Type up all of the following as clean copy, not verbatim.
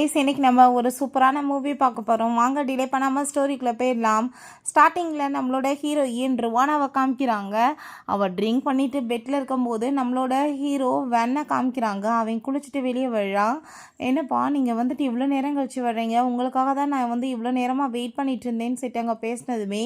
Guys, இன்னைக்கு நம்ம ஒரு சூப்பரான மூவி பார்க்க போகிறோம். வாங்க டிலே பண்ணாமல் ஸ்டோரிக்குள்ளே போயிடலாம். ஸ்டார்டிங்கில் நம்மளோட ஹீரோயின் ருவானாவை காமிக்கிறாங்க. அவள் ட்ரிங்க் பண்ணிவிட்டு பெட்டில் இருக்கும்போது நம்மளோட ஹீரோ வெண்ணை காமிக்கிறாங்க. அவன் குளிச்சுட்டு வெளியே விழான். என்னப்பா நீங்கள் வந்துட்டு இவ்வளோ நேரம் கழிச்சு வர்றீங்க, உங்களுக்காக தான் நான் வந்து இவ்வளோ நேரமாக வெயிட் பண்ணிட்டு இருந்தேன்னு சொல்லிட்டு அங்கே பேசினதுமே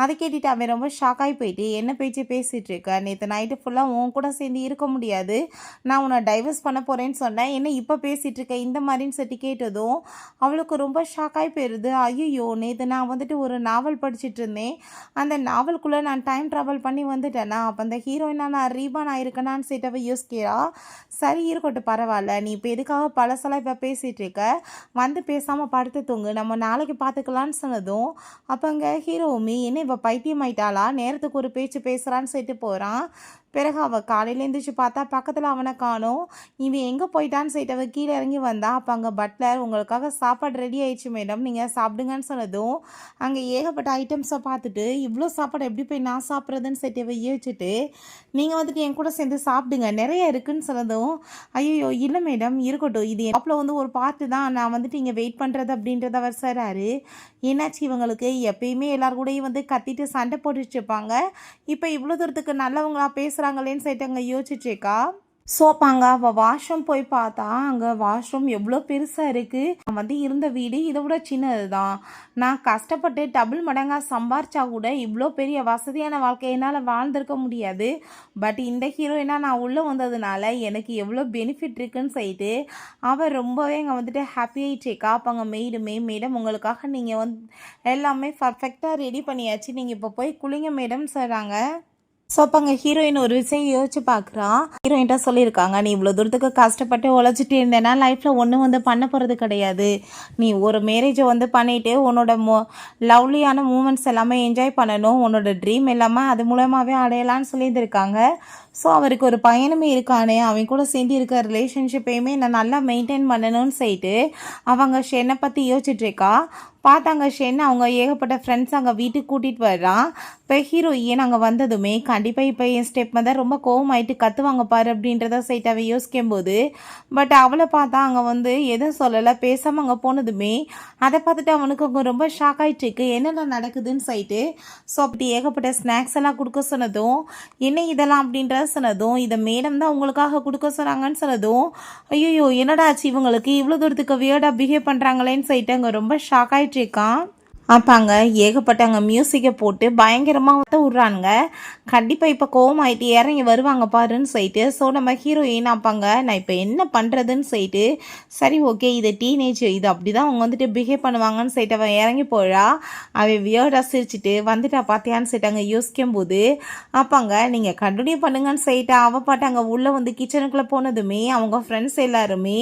அதை கேட்டுட்டு அவன் ரொம்ப ஷாக்காகி போயிட்டு, என்ன பேச்சு பேசிகிட்டு இருக்க, நேற்று நைட்டு ஃபுல்லாக உன் கூட சேர்ந்து இருக்க முடியாது, நான் உன்னை டைவர்ஸ் பண்ண போகிறேன்னு சொன்னேன், என்ன இப்போ பேசிகிட்டு இருக்க இந்த மாதிரின்னு சொல்லி கேட்டதும் அவளுக்கு ரொம்ப ஷாக்காகி போயிடுது. ஐயோ, நேற்று நான் வந்துட்டு ஒரு நாவல் படிச்சுட்டு இருந்தேன், அந்த நாவலுக்குள்ளே நான் டைம் ட்ராவல் பண்ணி வந்துட்டேன்னா அப்போ அந்த ஹீரோயினா நான் ரீபான் ஆயிருக்கேனான்னு சொல்லிட்டு யோசிக்கிறா. சரி இருக்கட்டும், பரவாயில்ல, நீ இப்போ எதுக்காக பழசெல்லாம் இப்போ பேசிகிட்டு இருக்க, வந்து பேசாமல் படுத்து தூங்கு, நம்ம நாளைக்கு பார்த்துக்கலான்னு சொன்னதும் அப்போ அங்கே ஹீரோவுமே என்ன இப்போ பைத்தியம் ஆயிட்டாளா, நேரத்துக்கு ஒரு பேச்சு பேசுகிறான்னு சொல்லிட்டு போகிறான். பிறகு அவள் காலையில் எழுந்திரிச்சு பார்த்தா பக்கத்தில் அவனை காணோம். இவன் எங்கே போயிட்டான்னு சொல்லிட்டு அவள் கீழே இறங்கி வந்தா. அப்போ அங்கே பட்லர், உங்களுக்காக சாப்பாடு ரெடி ஆயிடுச்சு மேடம், நீங்கள் சாப்பிடுங்கன்னு சொன்னதும் அங்கே ஏகப்பட்ட ஐட்டம்ஸை பார்த்துட்டு இவ்வளோ சாப்பாடு எப்படி போய் நான் சாப்பிட்றதுன்னு சொல்லிட்டு அவள் யோசிச்சுட்டு, நீங்கள் வந்துட்டு என் கூட சேர்ந்து சாப்பிடுங்க, நிறைய இருக்குன்னு சொன்னதும் ஐயோ இல்லை மேடம் இருக்கட்டும், இது அப்பில் வந்து ஒரு பார்த்து தான் நான் வந்துட்டு இங்கே வெயிட் பண்ணுறது அப்படின்றத அவர் சொல்கிறாரு. என்னாச்சு இவங்களுக்கு, எப்பயுமே எல்லாரு கூடயும் வந்து கத்திட்டு சண்டை போட்டுட்டு இருப்பாங்க, இப்போ இவ்வளோ தூரத்துக்கு நல்லவங்களா பேசுகிறாங்களேன்னு சொல்லிட்டு அங்கே யோசிச்சுக்கா. ஸோ அப்போ அங்கே அவள் வாஷ்ரூம் போய் பார்த்தா அங்கே வாஷ்ரூம் எவ்வளோ பெருசாக இருக்குது. நான் வந்து இருந்த வீடு இதை விட சின்னது தான். நான் கஷ்டப்பட்டு டபுள் மடங்காக சம்பாரிச்சா கூட இவ்வளோ பெரிய வசதியான வாழ்க்கை என்னால் வாழ்ந்திருக்க முடியாது. பட் இந்த ஹீரோயினா நான் உள்ளே வந்ததுனால எனக்கு எவ்வளோ பெனிஃபிட் இருக்குன்னு சொல்லிட்டு அவள் ரொம்பவே அங்கே வந்துட்டு ஹாப்பியாகிட்டேக்கா. அப்போ அங்கே மேடம் உங்களுக்காக நீங்கள் வந்து எல்லாமே பர்ஃபெக்டாக ரெடி பண்ணியாச்சு, நீங்கள் இப்போ போய் குளிங்க மேடம் சொல்கிறாங்க. ஸோ அப்போ அங்கே ஹீரோயின் ஒரு விஷயம் யோசிச்சு பார்க்குறான். ஹீரோயின்ட்ட சொல்லியிருக்காங்க, நீ இவ்வளோ தூரத்துக்கு கஷ்டப்பட்டு உழைச்சிட்டு இருந்தேன்னா லைஃப்பில் ஒன்றும் வந்து பண்ண போகிறது கிடையாது, நீ ஒரு மேரேஜை வந்து பண்ணிவிட்டு உன்னோட லவ்லியான மூமெண்ட்ஸ் எல்லாமே என்ஜாய் பண்ணணும், உன்னோட ட்ரீம் எல்லாமே அது மூலமாகவே அடையலான்னு சொல்லியிருந்திருக்காங்க. ஸோ அவருக்கு ஒரு பையனுமே இருக்கானே, அவன் கூட சேர்ந்து இருக்க ரிலேஷன்ஷிப்பையுமே நான் நல்லா மெயின்டைன் பண்ணணும்னு சொல்லிட்டு அவங்க ஷென்னை பற்றி யோசிச்சுட்ருக்கா. பார்த்தாங்க ஷென் அவங்க ஏகப்பட்ட ஃப்ரெண்ட்ஸ் அங்கே வீட்டுக்கு கூட்டிகிட்டு வர்றான். இப்போ ஹீரோயின் அங்கே வந்ததுமே கண்டிப்பாக இப்போ என் ஸ்டெப் மதர் ரொம்ப கோவமாயிட்டு கத்துவாங்க பாரு அப்படின்றத சைட்டு அவன் யோசிக்கும் போது, பட் அவளை பார்த்தா அங்கே வந்து எதுவும் சொல்லலை, பேசாமல் அங்கே போனதுமே அதை பார்த்துட்டு அவனுக்கு அங்கே ரொம்ப ஷாக் ஆகிட்டுருக்கு, என்னென்ன நடக்குதுன்னு சொல்லிட்டு. ஸோ அப்படி ஏகப்பட்ட ஸ்நாக்ஸ் எல்லாம் கொடுக்க சொன்னதும் என்ன இதெல்லாம் அப்படின்ற சொன்னதும் இதை மேடம் தான் உங்களுக்காக கொடுக்க சொன்னாங்கன்னு சொன்னதும் ஐயோ என்னடாச்சு இவங்களுக்கு இவ்வளோ தூரத்துக்கு வியர்டாக பிஹேவ் பண்ணுறாங்களேன்னு சொல்லிட்டு அங்கே ரொம்ப ஷாக் ஆகிட்டுருக்கான். அப்போ அங்கே ஏகப்பட்ட அங்கே மியூசிக்கை போட்டு பயங்கரமாக வந்து விட்றானுங்க. கண்டிப்பாக இப்போ கோவம் ஆகிட்டு இறங்கி வருவாங்க பாருன்னு சொல்லிட்டு. ஸோ நம்ம ஹீரோயின் அப்பாங்க நான் இப்போ என்ன பண்ணுறதுன்னு சொல்லிட்டு, சரி ஓகே இது டீனேஜ், இது அப்படி தான் அவங்க வந்துட்டு பிஹேவ் பண்ணுவாங்கன்னு சொல்லிட்டு அவன் இறங்கி போகிறா. அவன் வியர்டாக சிரிச்சிட்டு வந்துட்டா பார்த்தியான்னு சொல்லிட்டு அங்கே யோசிக்கும் போது அப்பாங்க நீங்கள் கண்டினியூ பண்ணுங்கன்னு சொல்லிட்டு அவள் பாட்டு அங்கே உள்ளே வந்து கிச்சனுக்குள்ளே போனதுமே அவங்க ஃப்ரெண்ட்ஸ் எல்லாருமே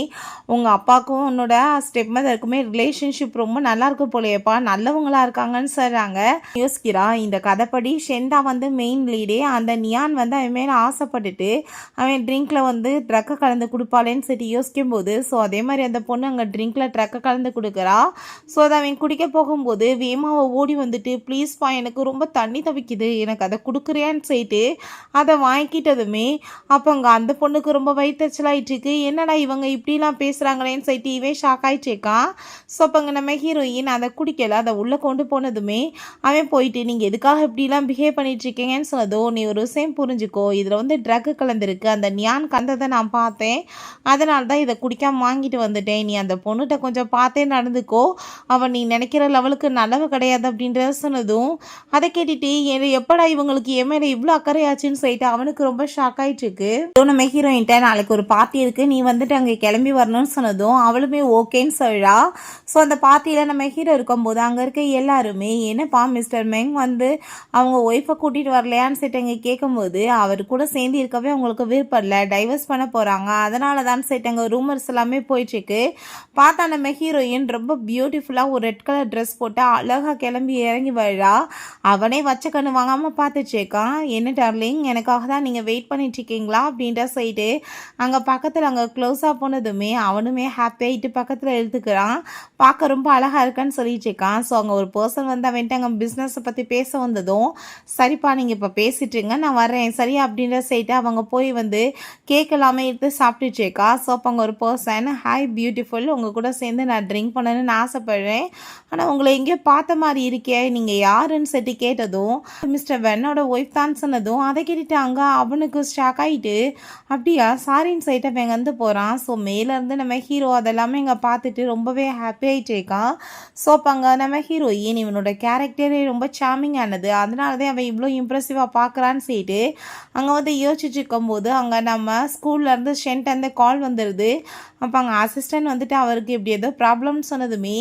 உங்கள் அப்பாவுக்கும் உன்னோட ஸ்டெப் மதருக்குமே ரிலேஷன்ஷிப் ரொம்ப நல்லாயிருக்கு போலையப்பா, நல்லவங்களா இருக்காங்கன்னு சொல்கிறாங்க. யோசிக்கிறா, இந்த கதைப்படி ஷெண்டா வந்து மெயின் லீடே, அந்த நியான் வந்து அவன் மேலே ஆசைப்பட்டுட்டு அவன் ட்ரிங்க்கில் வந்து ட்ரக்கை கலந்து கொடுப்பாளேன்னு சொல்லி யோசிக்கும் போது, ஸோ அதே மாதிரி அந்த பொண்ணு அங்கே ட்ரிங்க்கில் ட்ரக்கை கலந்து கொடுக்குறா. ஸோ அதை அவன் குடிக்க போகும்போது வேமாவை ஓடி வந்துட்டு ப்ளீஸ்ப்பா எனக்கு ரொம்ப தண்ணி தவிக்குது, எனக்கு அதை கொடுக்குறியான்னு சொல்லிட்டு அதை வாங்கிக்கிட்டதுமே அப்போ அங்கே அந்த பொண்ணுக்கு ரொம்ப வயிற்றுச்சலாயிட்டுருக்கு, என்னடா இவங்க இப்படிலாம் பேசுகிறாங்களேன்னு சொல்லிட்டு இவன் ஷாக் ஆகிட்டுருக்கான். ஸோ அப்போ அங்கே நம்ம ஹீரோயின் அதை குடிக்கல, அதை உள்ளே கொண்டு போனதுமே அவன் போயிட்டு நீங்கள் எதுக்காக இப்படிலாம் பிஹேவ் பண்ணிட்டுருக்கீங்கன்னு சொன்னதோ, நீ ஒரு விஷயம் புரிஞ்சுக்கோ, இதில் வந்து ட்ரக்கு கலந்துருக்கு, அந்த நியான் கலந்ததை நான் பார்த்தேன், அதனால தான் இதை குடிக்காமல் வாங்கிட்டு வந்துட்டேன், நீ அந்த பொண்ணுகிட்ட கொஞ்சம் பார்த்தே நடந்துக்கோ, அவன் நீ நினைக்கிற லெவலுக்கு நல்லவ கிடையாது அப்படின்றத சொன்னதும் அதை கேட்டுட்டு எப்படா இவங்களுக்கு என் மேலே இவ்வளோ அக்கறையாச்சுன்னு சொல்லிட்டு அவனுக்கு ரொம்ப ஷாக் ஆகிட்டுருக்கு. நம்ம ஹீரோயின்ட்ட நாளைக்கு ஒரு பார்ட்டி இருக்குது, நீ வந்துட்டு அங்கே கிளம்பி வரணும்னு சொன்னதும் அவளுமே ஓகேன்னு சொல்கிறா. ஸோ அந்த பார்ட்டியில் நம்ம ஹீரோ இருக்கும்போது அங்கே இருக்க எல்லாருமே என்னப்பா மிஸ்டர் மெங் வந்து அவங்க ஒய்ஃபை கூட்டிகிட்டு வரலையான்னு சொல்லிட்டு அங்கே கேட்கும்போது அவர் கூட சேர்ந்து இருக்கவே அவங்களுக்கு விருப்பம் இல்லை, டைவர்ஸ் பண்ண போகிறாங்க, அதனால தான் சொல்லிட்டு அங்கே ரூமர்ஸ் எல்லாமே போயிட்டுருக்கு. பார்த்தா நம்ம ஹீரோயின் ரொம்ப பியூட்டிஃபுல்லாக ஒரு ரெட் கலர் ட்ரெஸ் போட்டு அழகாக கிளம்பி இறங்கி வரா. அவனே வச்ச கண்ணு வாங்காமல் பார்த்துச்சேக்கான், என்ன டார்லிங் எனக்காக தான் நீங்கள் வெயிட் பண்ணிட்டு இருக்கீங்களா அப்படின்ற சொல்லிட்டு அங்கே பக்கத்தில் அங்கே க்ளோஸாக போனதுமே அவனுமே ஹாப்பியாகிட்டு பக்கத்தில் எழுத்துக்கிறான், பார்க்க ரொம்ப அழகாக இருக்கான்னு சொல்லிட்டு இருக்கான். ஸோ அங்கே ஒரு பர்சன் வந்து அவன்ட்டு அங்கே பிஸ்னஸை பற்றி பேச வந்ததும், சரிப்பா நீங்கள் இப்போ பேசிட்டுருங்க நான் வரேன் சரியா அப்படின்ற சைட்டு அவங்க போய் வந்து கேக் எல்லாமே எடுத்து சாப்பிட்டுச்சேக்கா. ஸோ அப்போ அங்கே ஒரு பர்சன், ஹாய் பியூட்டிஃபுல், உங்கள் கூட சேர்ந்து நான் ட்ரிங்க் பண்ணணும்னு ஆசைப்படுறேன், ஆனால் உங்களை எங்கேயோ பார்த்த மாதிரி இருக்கே, நீங்கள் யாருன்னு சொல்லிட்டு கேட்டதும் மிஸ்டர் வென்னோட ஒய்ஃப் தான் சொன்னதும் அதை கேட்டுட்டாங்க. அவனுக்கு ஷாக் ஆகிட்டு, அப்படியா சாரின்னு சொல்லிட்டு அவன் வந்து போகிறான். ஸோ மேலேருந்து நம்ம ஹீரோ அதெல்லாமே இங்கே பார்த்துட்டு ரொம்பவே ஹாப்பி ஆகிட்டேக்கான். ஸோ அப்போ அங்கே நம்ம ஹீரோயின் இவனோட கேரக்டரே ரொம்ப சாமிங் ஆனது, அதனால தான் அவன் இவ்வளோ இம்ப்ரெசிவாக பார்க்குறான்னு சொல்லிட்டு அங்கே வந்து யோசிச்சுட்டு இருக்கும்போது அங்கே நம்ம ஸ்கூல்லேருந்து ஷென்ட்டேருந்து கால் வந்துடுது. அப்போ அங்கே அசிஸ்டன்ட் வந்துட்டு அவருக்கு இப்படி ஏதோ ப்ராப்ளம்னு சொன்னதுமே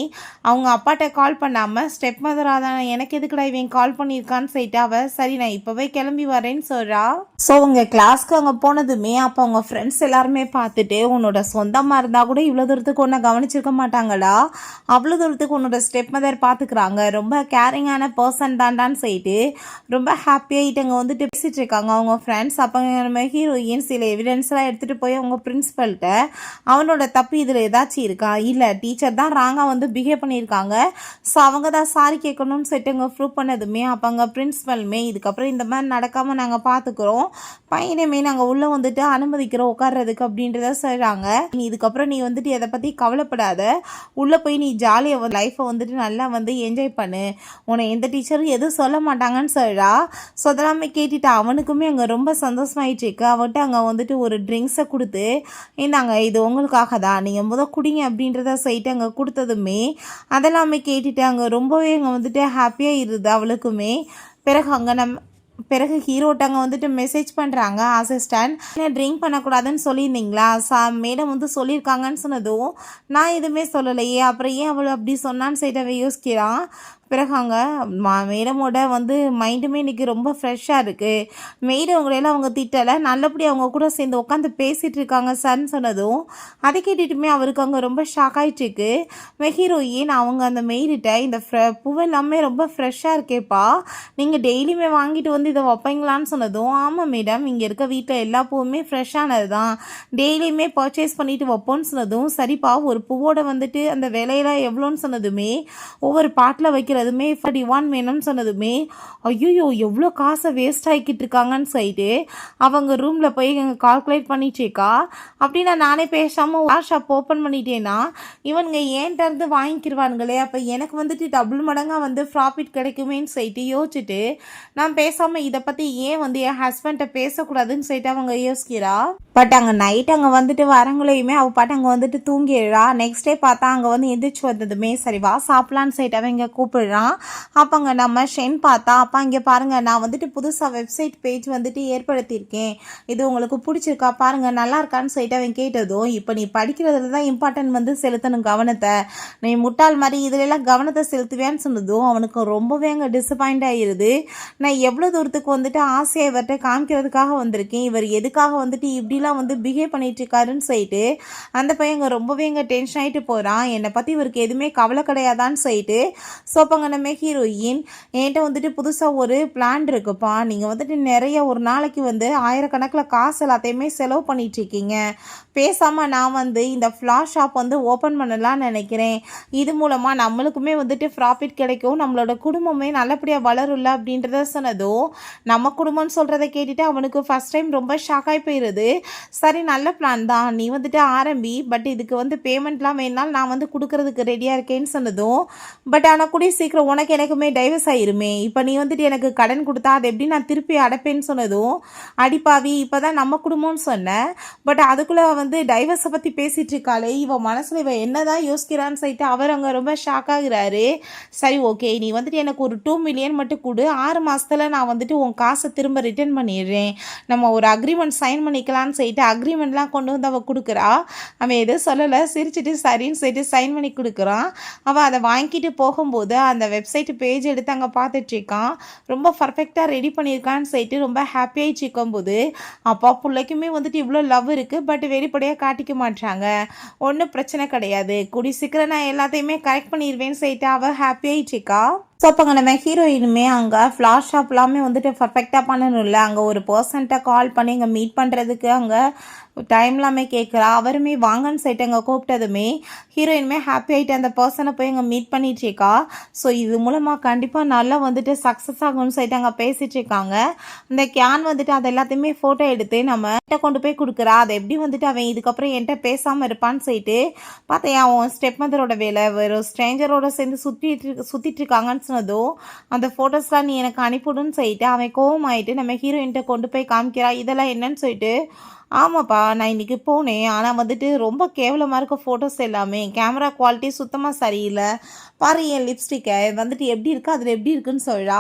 அவங்க அப்பாட்ட கால் பண்ணாமல் ஸ்டெப் மதராக தான் எனக்கு எதுக்குடா இவன் கால் பண்ணியிருக்கான்னு சொல்லிட்டு அவள் சரி நான் இப்போவே கிளம்பி வரேன்னு சொல்கிறா. ஸோ அவங்க கிளாஸ்க்கு அங்கே போனதுமே அப்போ அவங்க ஃப்ரெண்ட்ஸ் எல்லாருமே பார்த்துட்டு உன்னோட சொந்தமாக இருந்தால் கூட இவ்வளோ தூரத்துக்கு ஒன்றை கவனிச்சிருக்க மாட்டாங்களா, அவ்வளோ தூரத்துக்கு உன்னோட ஸ்டெப் மதர் பார்த்துக்குறாங்க, ரொம்ப கேரிங்கான பர்சன் தான்டான்னு சொல்லிட்டு ரொம்ப ஹாப்பியாகிட்டு அங்கே வந்துட்டு பேசிகிட்டு இருக்காங்க அவங்க ஃப்ரெண்ட்ஸ். அப்போ நம்ம ஹீரோயின் சில எவிடன்ஸ்லாம் எடுத்துகிட்டு போய் அவங்க பிரின்ஸிபல்கிட்ட அவனோட தப்பு இதில் ஏதாச்சும் இருக்கா, இல்லை டீச்சர் தான் ராங்காக வந்து பிஹேவ் பண்ணியிருக்காங்க, ஸோ அவங்க தான் சாரி கேட்கணும்னு சொல்லிட்டு அங்கே ப்ரூவ் பண்ணதுமே அப்போ அங்கே பிரின்ஸிபலுமே இதுக்கப்புறம் இந்த மாதிரி நடக்காமல் நாங்கள் பார்த்துக்குறோம், பையனையுமே நாங்கள் உள்ளே வந்துட்டு அனுமதிக்கிறோம் உட்கார்றதுக்கு அப்படின்றத சொல்கிறாங்க. இதுக்கப்புறம் நீ வந்துட்டு எதை பற்றி கவலைப்படாத, உள்ளே போய் நீ ஜாலியாக லைஃப்பை வந்துட்டு நல்லா வந்து என்ஜாய் பண்ணு, உன்னை எந்த டீச்சரும் எதுவும் சொல்ல மாட்டாங்கன்னு சொல்கிறா. ஸோ அதெல்லாமே கேட்டுட்டு அவனுக்குமே அங்கே ரொம்ப சந்தோஷமாயிட்டு இருக்கு. அவன்கிட்ட அங்கே வந்துட்டு ஒரு ட்ரிங்க்ஸை கொடுத்து இந்தாங்க இது உங்களுக்காக தான், நீங்கள் குடிங்க அப்படின்றத சொல்லிட்டு அங்கே கொடுத்ததுமே அதெல்லாமே கேட்டுட்டு அங்கே ரொம்பவே அங்கே வந்துட்டு ஹாப்பியாக இருது அவளுக்குமே. பிறகு ஹீரோட்டாங்க வந்துட்டு மெசேஜ் பண்ணுறாங்க, அசிஸ்டன்ட் ட்ரிங்க் பண்ணக்கூடாதுன்னு சொல்லியிருந்தீங்களா, மேடம் வந்து சொல்லியிருக்காங்கன்னு சொன்னதும் நான் எதுவுமே சொல்லலையே, அப்புறம் ஏன் அவள் அப்படி சொன்னான்னு சொல்லிட்டு அவள் யோசிக்கிறான். பிறகு அங்கே மேடமோட வந்து மைண்டுமே இன்றைக்கி ரொம்ப ஃப்ரெஷ்ஷாக இருக்குது, மேடம் அவங்களெல்லாம் அவங்க திட்டலை, நல்லபடியாக அவங்க கூட சேர்ந்து உட்காந்து பேசிகிட்டு இருக்காங்க சார்ன்னு சொன்னதும் அதை கேட்டுட்டுமே அவருக்கு அங்கே ரொம்ப ஷாக் ஆகிட்டுருக்கு. ஹீரோயின் அவங்க அந்த மெய்டிட்ட இந்த பூவெல்லாமே ரொம்ப ஃப்ரெஷ்ஷாக இருக்கேப்பா, நீங்கள் டெய்லியுமே வாங்கிட்டு வந்து இதை வைப்பீங்களான்னு சொன்னதும் ஆமாம் மேடம் இங்கே இருக்க வீட்டில் எல்லா பூவுமே ஃப்ரெஷ்ஷானது தான், டெய்லியுமே பர்ச்சேஸ் பண்ணிட்டு வைப்போன்னு சொன்னதும் சரிப்பா ஒரு பூவோட வந்துட்டு அந்த விலையெல்லாம் எவ்வளோன்னு சொன்னதுமே ஒவ்வொரு பாட்டில் வைக்கிற அதுமே 41 வேணும்னு சொன்னதுமே ஐயோ எவ்வளோ காசை வேஸ்ட் ஆகிக்கிட்டு இருக்காங்கன்னு சொல்லிட்டு அவங்க ரூமில் போய் கால்குலேட் பண்ணிட்டேக்கா. அப்படின்னா நானே பேசாமல் ஷாப் ஓப்பன் பண்ணிட்டேன்னா இவனுங்க ஏன்ட்டு வாங்கிக்கிடுவானுங்களே, அப்போ எனக்கு வந்துட்டு டபுள் மடங்காக வந்து ப்ராஃபிட் கிடைக்குமேன்னு சொல்லிட்டு யோசிச்சுட்டு நான் பேசாமல் இதை பற்றி ஏன் வந்து என் ஹஸ்பண்ட்டை பேசக்கூடாதுன்னு சொல்லிட்டு அவங்க யோசிக்கிறா. பட் அங்கே நைட் அங்கே வந்துட்டு வரங்களையுமே அவள் பாட்டு அங்கே வந்துட்டு தூங்கிடுறா. நெக்ஸ்ட் டே பார்த்தா அங்கே வந்து எந்திரிச்சு வந்ததுமே சரி வா சாப்பிட்லான்னு சொல்லிட்டு அவன் இங்கே கூப்பிடுறான். அப்போ அங்கே நம்ம ஷென் பார்த்தா அப்பா இங்கே பாருங்கள் நான் வந்துட்டு புதுசாக வெப்சைட் பேஜ் வந்துட்டு ஏற்படுத்தியிருக்கேன், இது உங்களுக்கு பிடிச்சிருக்கா பாருங்கள் நல்லா இருக்கான்னு சொல்லிட்டு அவன் கேட்டதும் இப்போ நீ படிக்கிறதுல தான் இம்பார்ட்டன்ட் வந்து செலுத்தணும் கவனத்தை, நீ முட்டாள் மாதிரி இதுலெல்லாம் கவனத்தை செலுத்துவேன்னு சொன்னதும் அவனுக்கு ரொம்பவே அங்கே டிசப்பாயிண்ட் ஆகிடுது. நான் எவ்வளோ தூரத்துக்கு வந்துட்டு ஆசையை இவர்கிட்ட காமிக்கிறதுக்காக வந்திருக்கேன், இவர் எதுக்காக வந்துட்டு இப்படிலாம் வந்து பிஹேவ் பண்ணிட்டு இருக்காருன்னு சொல்லிட்டு அந்த பையன் அங்கே ரொம்பவே அங்கே டென்ஷன் ஆகிட்டு போகிறான். என்னை பற்றி இவருக்கு எதுவுமே கவலை கிடையாதான்னு சொல்லிட்டு. ஸோ அப்போ அங்கே நம்ம ஹீரோயின் என்கிட்ட வந்துட்டு புதுசாக ஒரு பிளான் இருக்குப்பா, நீங்கள் வந்துட்டு நிறைய ஒரு நாளைக்கு வந்து ஆயிரக்கணக்கில் காசு எல்லாத்தையுமே செலவு பண்ணிகிட்ருக்கீங்க, பேசாமல் நான் வந்து இந்த ஃப்ளாஷ் ஷாப் வந்து ஓப்பன் பண்ணலான்னு நினைக்கிறேன், இது மூலமாக நம்மளுக்குமே வந்துட்டு ப்ராஃபிட் கிடைக்கும், நம்மளோட குடும்பமே நல்லபடியாக வளரும்ல அப்படின்றத சொன்னதும் நம்ம குடும்பம்னு சொல்கிறத கேட்டுட்டு அவனுக்கு ஃபஸ்ட் டைம் ரொம்ப ஷாக் ஆகி போயிடுது. சரி நல்ல பிளான் தான், நீ வந்துட்டு ஆரம்பி, பட் இதுக்கு வந்து பேமெண்ட்லாம் வேணாலும் நான் வந்து கொடுக்கறதுக்கு ரெடியாக இருக்கேன்னு சொன்னதும் பட் ஆனால் கூடிய சீக்கிரம் உனக்கு எனக்குமே டைவர்ஸ் ஆயிருமே, இப்போ நீ வந்துட்டு எனக்கு கடன் கொடுத்தா அதை எப்படி நான் திருப்பி அடைப்பேன்னு சொன்னதும் அடிப்பாவி இப்போ தான் நம்ம குடும்பம்னு சொன்னேன், பட் அதுக்குள்ளே வந்து டைவர்ஸை பற்றி பேசிகிட்டு இருக்காளே இவன் மனசில் இவன் என்ன தான் யோசிக்கிறான்னு சொல்லிட்டு அவர் அங்கே ரொம்ப ஷாக் ஆகுறாரு. சரி ஓகே நீ வந்துட்டு எனக்கு ஒரு 2 மில்லியன் மட்டும் கொடு, 6 மாதத்தில் நான் வந்துட்டு உன் காசை திரும்ப ரிட்டர்ன் பண்ணிடுறேன், நம்ம ஒரு அக்ரிமெண்ட் சைன் பண்ணிக்கலான்னு சொல்லிட்டு அக்ரிமெண்ட்லாம் கொண்டு வந்து அவள் கொடுக்குறா. அவன் எதுவும் சொல்லலை, சிரிச்சுட்டு சரின்னு சொல்லிட்டு சைன் பண்ணி கொடுக்குறான். அவள் அதை வாங்கிட்டு போகும்போது அந்த வெப்சைட் பேஜ் எடுத்து அங்கே பார்த்துட்ருக்கான், ரொம்ப பர்ஃபெக்டாக ரெடி பண்ணியிருக்கான்னு சொல்லிட்டு ரொம்ப ஹாப்பியாகிட்டு இருக்கும்போது அப்பா பிள்ளைக்குமே வந்துட்டு இவ்வளோ லவ் இருக்குது, பட் வெளிப்படையாக காட்டிக்க மாட்டாங்க, ஒன்றும் பிரச்சனை கிடையாது, கூடி சீக்கிரம் நான் எல்லாத்தையுமே கரெக்ட் பண்ணிடுவேன்னு சொல்லிட்டு அவள் ஹாப்பியாகிட்டு இருக்கா. ஸோ அப்போ அங்கே நம்ம ஹீரோயினுமே அங்கே ஃப்ளாஷ் ஷாப் எல்லாமே வந்துட்டு பர்ஃபெக்டாக பண்ணணும்ல, அங்கே ஒரு பர்சன்ட்ட கால் பண்ணி இங்கே மீட் பண்ணுறதுக்கு அங்கே டைம் எல்லாமே கேட்குறா. அவருமே வாங்கன்னு சொல்லிட்டு அங்கே கூப்பிட்டதுமே ஹீரோயினுமே ஹாப்பி ஆகிட்டு அந்த பர்சனை போய் அங்கே மீட் பண்ணிட்டு இருக்கா. ஸோ இது மூலமாக கண்டிப்பாக நல்லா வந்துட்டு சக்ஸஸ் ஆகும்னு சொல்லிட்டு அங்கே பேசிகிட்டு இருக்காங்க. இந்த கேன் வந்துட்டு அது எல்லாத்தையுமே ஃபோட்டோ எடுத்து நம்ம கொண்டு போய் கொடுக்குறா. அதை எப்படி வந்துட்டு அவன் இதுக்கப்புறம் என்கிட்ட பேசாமல் இருப்பான்னு சொல்லிட்டு பார்த்தேன். அவன் ஸ்டெப் மதரோட வேலை வேறு ஸ்ட்ரேஞ்சரோட சேர்ந்து சுற்றிட்டு இருக்காங்கன்னு சொன்னதும் அந்த ஃபோட்டோஸ்லாம் நீ எனக்கு அனுப்பிவிடுன்னு சொல்லிட்டு அவன் கோவம் ஆகிட்டு நம்ம ஹீரோயின்கிட்ட கொண்டு போய் காமிக்கிறா. இதெல்லாம் என்னன்னு சொல்லிட்டு ஆமாப்பா நான் இன்றைக்கி போனேன், ஆனால் வந்துட்டு ரொம்ப கேவலமாக இருக்க ஃபோட்டோஸ் எல்லாமே, கேமரா குவாலிட்டி சுத்தமாக சரியில்லை, பாரு என் லிப்ஸ்டிக்கை வந்துட்டு எப்படி இருக்குது அதில் எப்படி இருக்குன்னு சொல்கிறா.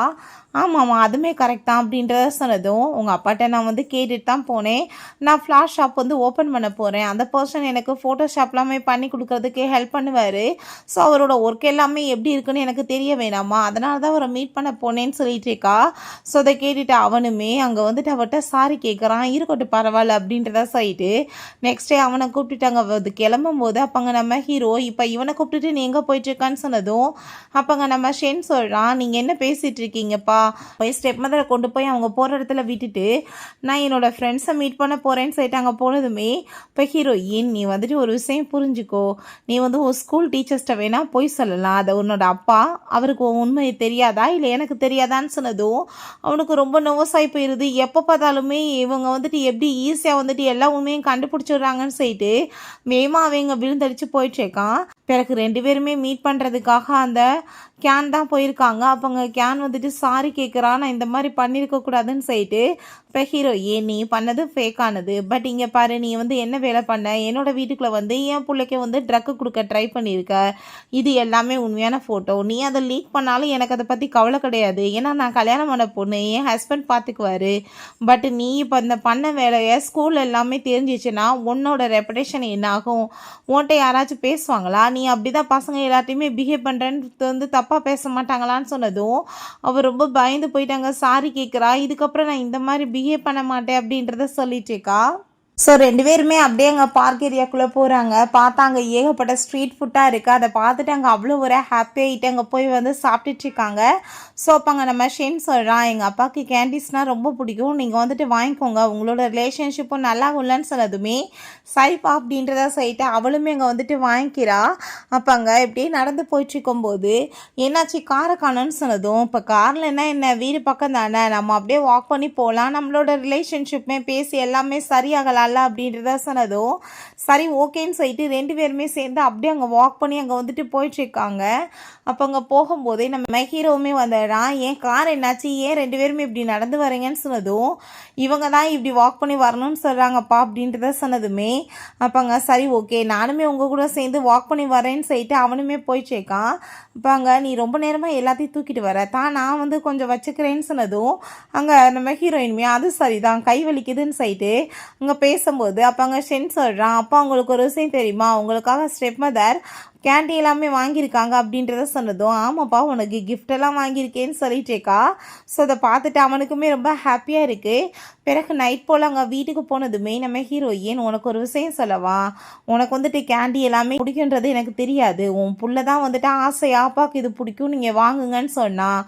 ஆமாம்மா அதுவுமே கரெக்ட் தான் அப்படின்றத சொன்னதும் உங்கள் அப்பாட்ட நான் வந்து கேட்டுட்டு தான் போனேன், நான் ஃப்ளாஷ் ஷாப் வந்து ஓப்பன் பண்ண போகிறேன், அந்த பர்சன் எனக்கு ஃபோட்டோஷாப் எல்லாமே பண்ணி கொடுக்குறதுக்கு ஹெல்ப் பண்ணுவார், ஸோ அவரோட ஒர்க் எல்லாமே எப்படி இருக்குன்னு எனக்கு தெரிய வேணாமா, அதனால தான் அவரை மீட் பண்ண போனேன்னு சொல்லிட்டு இருக்கா. ஸோ அதை கேட்டுட்டு அவனுமே அங்கே வந்துட்டு அவர்கிட்ட சாரி கேட்குறான். இருக்கட்டும் பரவாயில்ல அப்படின்றத சொல்லிட்டு நெக்ஸ்ட் டே அவனை கூப்பிட்டுட்டாங்க. அது கிளம்பும் போது அப்போங்க நம்ம ஹீரோ இப்போ இவனை கூப்பிட்டுட்டு நீ எங்கே போயிட்டுருக்கான்னு சொன்னதும் அப்போங்க நம்ம ஷென் சொல்கிறான், நீங்கள் என்ன பேசிகிட்டு இருக்கீங்கப்பா, போய் ஸ்டெப் மதரை கொண்டு போய் அவங்க போகிற இடத்துல விட்டுட்டு நான் என்னோட ஃப்ரெண்ட்ஸை மீட் பண்ண போகிறேன்னு சொல்லிட்டு அங்கே போனதுமே இப்போ ஹீரோயின் நீ வந்துட்டு ஒரு விஷயம் புரிஞ்சுக்கோ, நீ வந்து ஒரு ஸ்கூல் டீச்சர்ஸ்ட்டை வேணால் போய் சொல்லலாம், அதை உன்னோட அப்பா அவருக்கு உண்மை தெரியாதா இல்லை எனக்கு தெரியாதான்னு சொன்னதும் அவனுக்கு ரொம்ப நர்வஸாகி போயிடுது. எப்போ பார்த்தாலுமே இவங்க வந்துட்டு எப்படி ஈஸியாக வந்துட்டு எல்லா உண்மையும் கண்டுபிடிச்சிடுறாங்கன்னு சொல்லிட்டு வேகமாக அவங்க விழுந்தடிச்சு போயிட்டுருக்கான். பிறகு 2 பேருமே மீட் பண்ணுறதுக்காக அந்த கேன் தான் போயிருக்காங்க. அப்போங்க கேன் வந்துட்டு சாரி கேட்குறான், நான் இந்த மாதிரி பண்ணியிருக்கக்கூடாதுன்னு சொல்லிட்டு இப்போ ஹீரோயின் நீ பண்ணது ஃபேக்கானது, பட் இங்கே பாரு நீ வந்து என்ன வேலை பண்ண, என்னோடய வீட்டுக்குள்ளே வந்து என் பிள்ளைக்கு வந்து ட்ரக்கு கொடுக்க ட்ரை பண்ணியிருக்க, இது எல்லாமே உண்மையான ஃபோட்டோ, நீ அதை லீக் பண்ணாலும் எனக்கு அதை பற்றி கவலை கிடையாது, ஏன்னா நான் கல்யாணம் பண்ண பொண்ணு என் ஹஸ்பண்ட் பார்த்துக்குவார், பட் நீ இப்போ இந்த பண்ண வேலையை ஸ்கூல் எல்லாமே தெரிஞ்சிச்சுன்னா உன்னோட ரெப்புடேஷன் என்ன ஆகும், உன்கிட்ட யாராச்சும் பேசுவாங்களா, நீ அப்படி தான் பசங்க எல்லாத்தையுமே பிஹேவ் பண்ணுறேன்னு வந்து தப்பாக பேச மாட்டாங்களான்னு சொன்னதும் அவர் ரொம்ப பயந்து போயிட்டாங்க. சாரி கேட்குறா, இதுக்கப்புறம் நான் இந்த மாதிரி பிஹேவ் பண்ண மாட்டேன் அப்படின்றத சொல்லிட்டேக்கா. ஸோ 2 பேருமே அப்படியே அங்கே பார்க் ஏரியாக்குள்ளே போகிறாங்க. பார்த்தா அங்கே ஏகப்பட்ட ஸ்ட்ரீட் ஃபுட்டாக இருக்குது. அதை பார்த்துட்டு அங்கே அவ்வளோ ஒரு ஹாப்பி ஆகிட்டு அங்கே போய் வந்து சாப்பிட்டுட்ருக்காங்க. ஸோ அப்போ அங்கே நம்ம ஷென் சொல்கிறான், எங்கள் அப்பாவுக்கு கேண்டீஸ்னால் ரொம்ப பிடிக்கும், நீங்கள் வந்துட்டு வாங்கிக்கோங்க, உங்களோட ரிலேஷன்ஷிப்பும் நல்லா இல்லைன்னு சொன்னதுமே சரிப்பா அப்படின்றத சொல்லிட்டு அவளுமே அங்கே வந்துட்டு வாங்கிக்கிறா. அப்போ அங்கே இப்படியே நடந்து போயிட்டுருக்கும்போது என்னாச்சு காரை காணோன்னு சொன்னதும் இப்போ காரில் என்ன வீடு பக்கம் தானே, நம்ம அப்படியே வாக் பண்ணி போகலாம், நம்மளோட ரிலேஷன்ஷிப்புமே பேசி எல்லாமே சரியாகலாம் அப்படின்றத சொன்னதும் சரி ஓகேன்னு சொல்லிட்டு 2 பேருமே சேர்ந்து அப்படியே அங்கே வாக் பண்ணி அங்கே வந்துட்டு போயிட்டுருக்காங்க. அப்போ அங்கே போகும்போதே நம்ம ஹீரோவுமே வந்துடுறான், ஏன் கார் என்னாச்சு, ஏன் 2 பேருமே இப்படி நடந்து வரீங்கன்னு சொன்னதும் இவங்க தான் இப்படி வாக் பண்ணி வரணும்னு சொல்கிறாங்கப்பா அப்படின்றத சொன்னதுமே அப்போங்க சரி ஓகே நானுமே உங்கள் கூட சேர்ந்து வாக் பண்ணி வரேன்னு சொல்லிட்டு அவனுமே போயிட்டுருக்கான். அப்போ அங்கே நீ ரொம்ப நேரமாக எல்லாத்தையும் தூக்கிட்டு வர தான் நான் வந்து கொஞ்சம் வச்சுக்கிறேன்னு சொன்னதும் அங்கே நம்ம ஹீரோயினுமே அது சரிதான் கை வலிக்குதுன்னு சொல்லிட்டு அங்கே பேசும்போது அப்போ அங்கே ஷென் சொல்கிறான், அப்போ அவங்களுக்கு ஒரு விஷயம் தெரியுமா, உங்களுக்காக ஸ்டெப் மதர் கேண்டி எல்லாமே வாங்கியிருக்காங்க அப்படின்றத சொன்னதும் ஆமாப்பா உனக்கு கிஃப்டெல்லாம் வாங்கியிருக்கேன்னு சொல்லிட்டேக்கா. ஸோ அதை பார்த்துட்டு அவனுக்குமே ரொம்ப ஹாப்பியாக இருக்குது. பிறகு நைட் போல் அங்கே வீட்டுக்கு போனதுமே நம்ம ஹீரோயின் உனக்கு ஒரு விஷயம் சொல்லவா, உனக்கு வந்துட்டு கேண்டி எல்லாமே பிடிக்குன்றது எனக்கு தெரியாது, உன் புள்ள தான் வந்துட்டு ஆசையாக அப்பாவுக்கு இது பிடிக்கும் நீங்கள் வாங்குங்கன்னு சொன்னான்.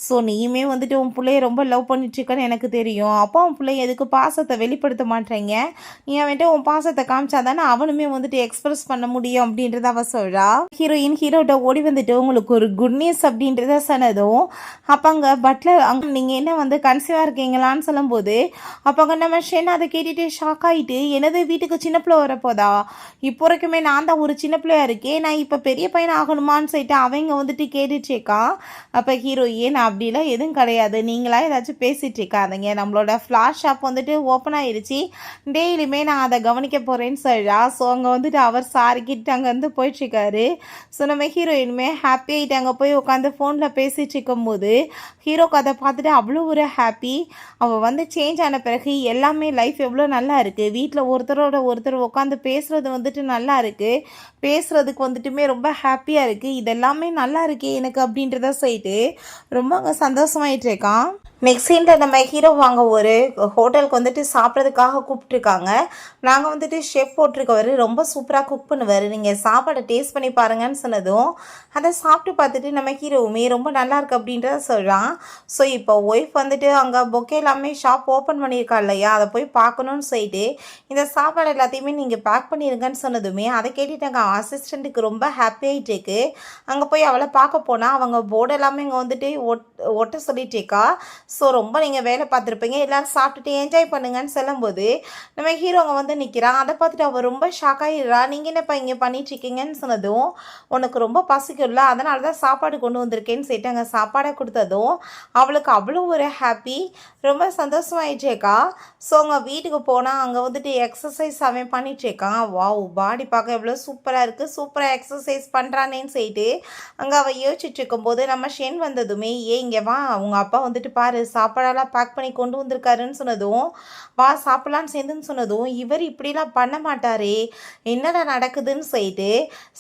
ஸோ நீயுமே வந்துட்டு உன் பிள்ளைய ரொம்ப லவ் பண்ணிட்டுருக்கன்னு எனக்கு தெரியும், அப்போ உன் பிள்ளைய எதுக்கு பாசத்தை வெளிப்படுத்த மாட்டேங்க, நீ வந்துட்டு உன் பாசத்தை காமிச்சா தானே அவனுமே வந்துட்டு எக்ஸ்பிரஸ் பண்ண முடியும் அப்படின்றத அவ சொல்கிறா. ஹீரோயின் ஹீரோட்ட ஓடி வந்துட்டு உங்களுக்கு ஒரு குட் நியூஸ் அப்படின்றத சொன்னதும் அப்போங்க பட்லர் அங்கே நீங்கள் என்ன வந்து கன்சீவாக இருக்கீங்களான்னு சொல்லும்போது அப்போங்க நம்ம ஷென் அதை கேட்டுட்டு ஷாக் ஆகிட்டு எனது வீட்டுக்கு சின்ன பிள்ளை வரப்போதா, இப்போ வரைக்குமே நான் தான் ஒரு சின்ன பிள்ளையா இருக்கேன், நான் இப்போ பெரிய பையன் ஆகணுமான்னு சொல்லிட்டு அவங்க வந்துட்டு கேட்டுட்ருக்கா. அப்போ ஹீரோயின் அப்படிலாம் எதுவும் கிடையாது, நீங்களா ஏதாச்சும் பேசிகிட்டு இருக்காதீங்க, நம்மளோட ஃப்ளாஷ் ஷாப் வந்துட்டு ஓப்பன் ஆகிடுச்சு, டெய்லியுமே நான் அதை கவனிக்க போகிறேன்னு சொல்கிறா. ஸோ அங்கே வந்துட்டு அவர் சாரிக்கிட்டு அங்கே வந்து போயிட்டுருக்காரு. ஸோ நம்ம ஹீரோயினுமே ஹாப்பி ஆகிட்டு அங்கே போய் உட்காந்து ஃபோனில் பேசிகிட்டு இருக்கும்போது ஹீரோக்கு அதை பார்த்துட்டு அவ்வளோ ஒரு ஹாப்பி. அவள் வந்து சேஞ்ச் ஆன பிறகு எல்லாமே லைஃப் எவ்வளோ நல்லா இருக்குது, வீட்டில் ஒருத்தரோட ஒருத்தர் உட்காந்து பேசுகிறது வந்துட்டு நல்லா இருக்குது, பேசுகிறதுக்கு வந்துட்டுமே ரொம்ப ஹாப்பியாக இருக்குது, இதெல்லாமே நல்லா இருக்கே எனக்கு அப்படின்றத சொல்லிட்டு ரொம்ப அங்கே சந்தோஷமாயிட்டு இருக்கான். நெக்ஸ்ட் சீனில் நம்ம ஹீரோ வாங்க ஒரு ஹோட்டலுக்கு வந்துட்டு சாப்பிட்றதுக்காக கூப்பிட்ருக்காங்க. நாங்கள் வந்துட்டு ஷெஃப் போட்டிருக்கவர் ரொம்ப சூப்பராக குக் பண்ணுவார், நீங்கள் சாப்பாடை டேஸ்ட் பண்ணி பாருங்கன்னு சொன்னதும் அதை சாப்பிட்டு பார்த்துட்டு நம்ம ஹீரோவுமே ரொம்ப நல்லாயிருக்கு அப்படின்றத சொல்கிறான். ஸோ இப்போ ஒய்ஃப் வந்துட்டு அங்கே பொக்கே எல்லாமே ஷாப் ஓப்பன் பண்ணியிருக்கா இல்லையா, அதை போய் பார்க்கணுன்னு சொல்லிட்டு இந்த சாப்பாடு எல்லாத்தையுமே நீங்கள் பேக் பண்ணிடுங்கன்னு சொன்னதுமே அதை கேட்டுட்டு அங்கே அசிஸ்டண்ட்டுக்கு ரொம்ப ஹாப்பி ஆகிட்டேக்கு. அங்கே போய் அவளை பார்க்க போனால் அவங்க போர்டு எல்லாமே இங்கே வந்துட்டு ஒட்ட சொல்லிட்டேக்கா. ஸோ ரொம்ப நீங்கள் வேலை பார்த்துருப்பீங்க, எல்லோரும் சாப்பிட்டுட்டு என்ஜாய் பண்ணுங்கன்னு சொல்லும்போது நம்ம ஹீரோங்க வந்து நிற்கிறான். அதை பார்த்துட்டு அவள் ரொம்ப ஷாக் ஆகிடுறா. நீங்கள் என்னப்பா இங்கே பண்ணிட்டுருக்கீங்கன்னு சொன்னதும் உனக்கு ரொம்ப பசிக்கும்ல, அதனால தான் சாப்பாடு கொண்டு வந்திருக்கேன்னு சொல்லிட்டு அங்கே சாப்பாடை கொடுத்ததும் அவளுக்கு அவ்வளோ ஒரு ஹாப்பி, ரொம்ப சந்தோஷமாயிடுச்சேக்கா. ஸோ அவங்க வீட்டுக்கு போனால் அங்கே வந்துட்டு எக்ஸசைஸ் அவன் பண்ணிட்டுருக்கான். வாவ், பாடி பார்க்க எவ்வளோ சூப்பராக இருக்குது, சூப்பராக எக்ஸசைஸ் பண்ணுறானேன்னு சொல்லிட்டு அங்கே அவள் யோசிச்சுட்டு இருக்கும்போது நம்ம ஷென் வந்ததுமே இங்கே வா, அவங்க அப்பா வந்துட்டு பாரு சாப்பாடெல்லாம் பேக் பண்ணி கொண்டு வந்திருக்காருன்னு சொன்னதும் வா சாப்பிட்லான்னு சேர்ந்துன்னு சொன்னதும் இவர் இப்படிலாம் பண்ண மாட்டாரே, என்னடா நடக்குதுன்னு சொல்லிட்டு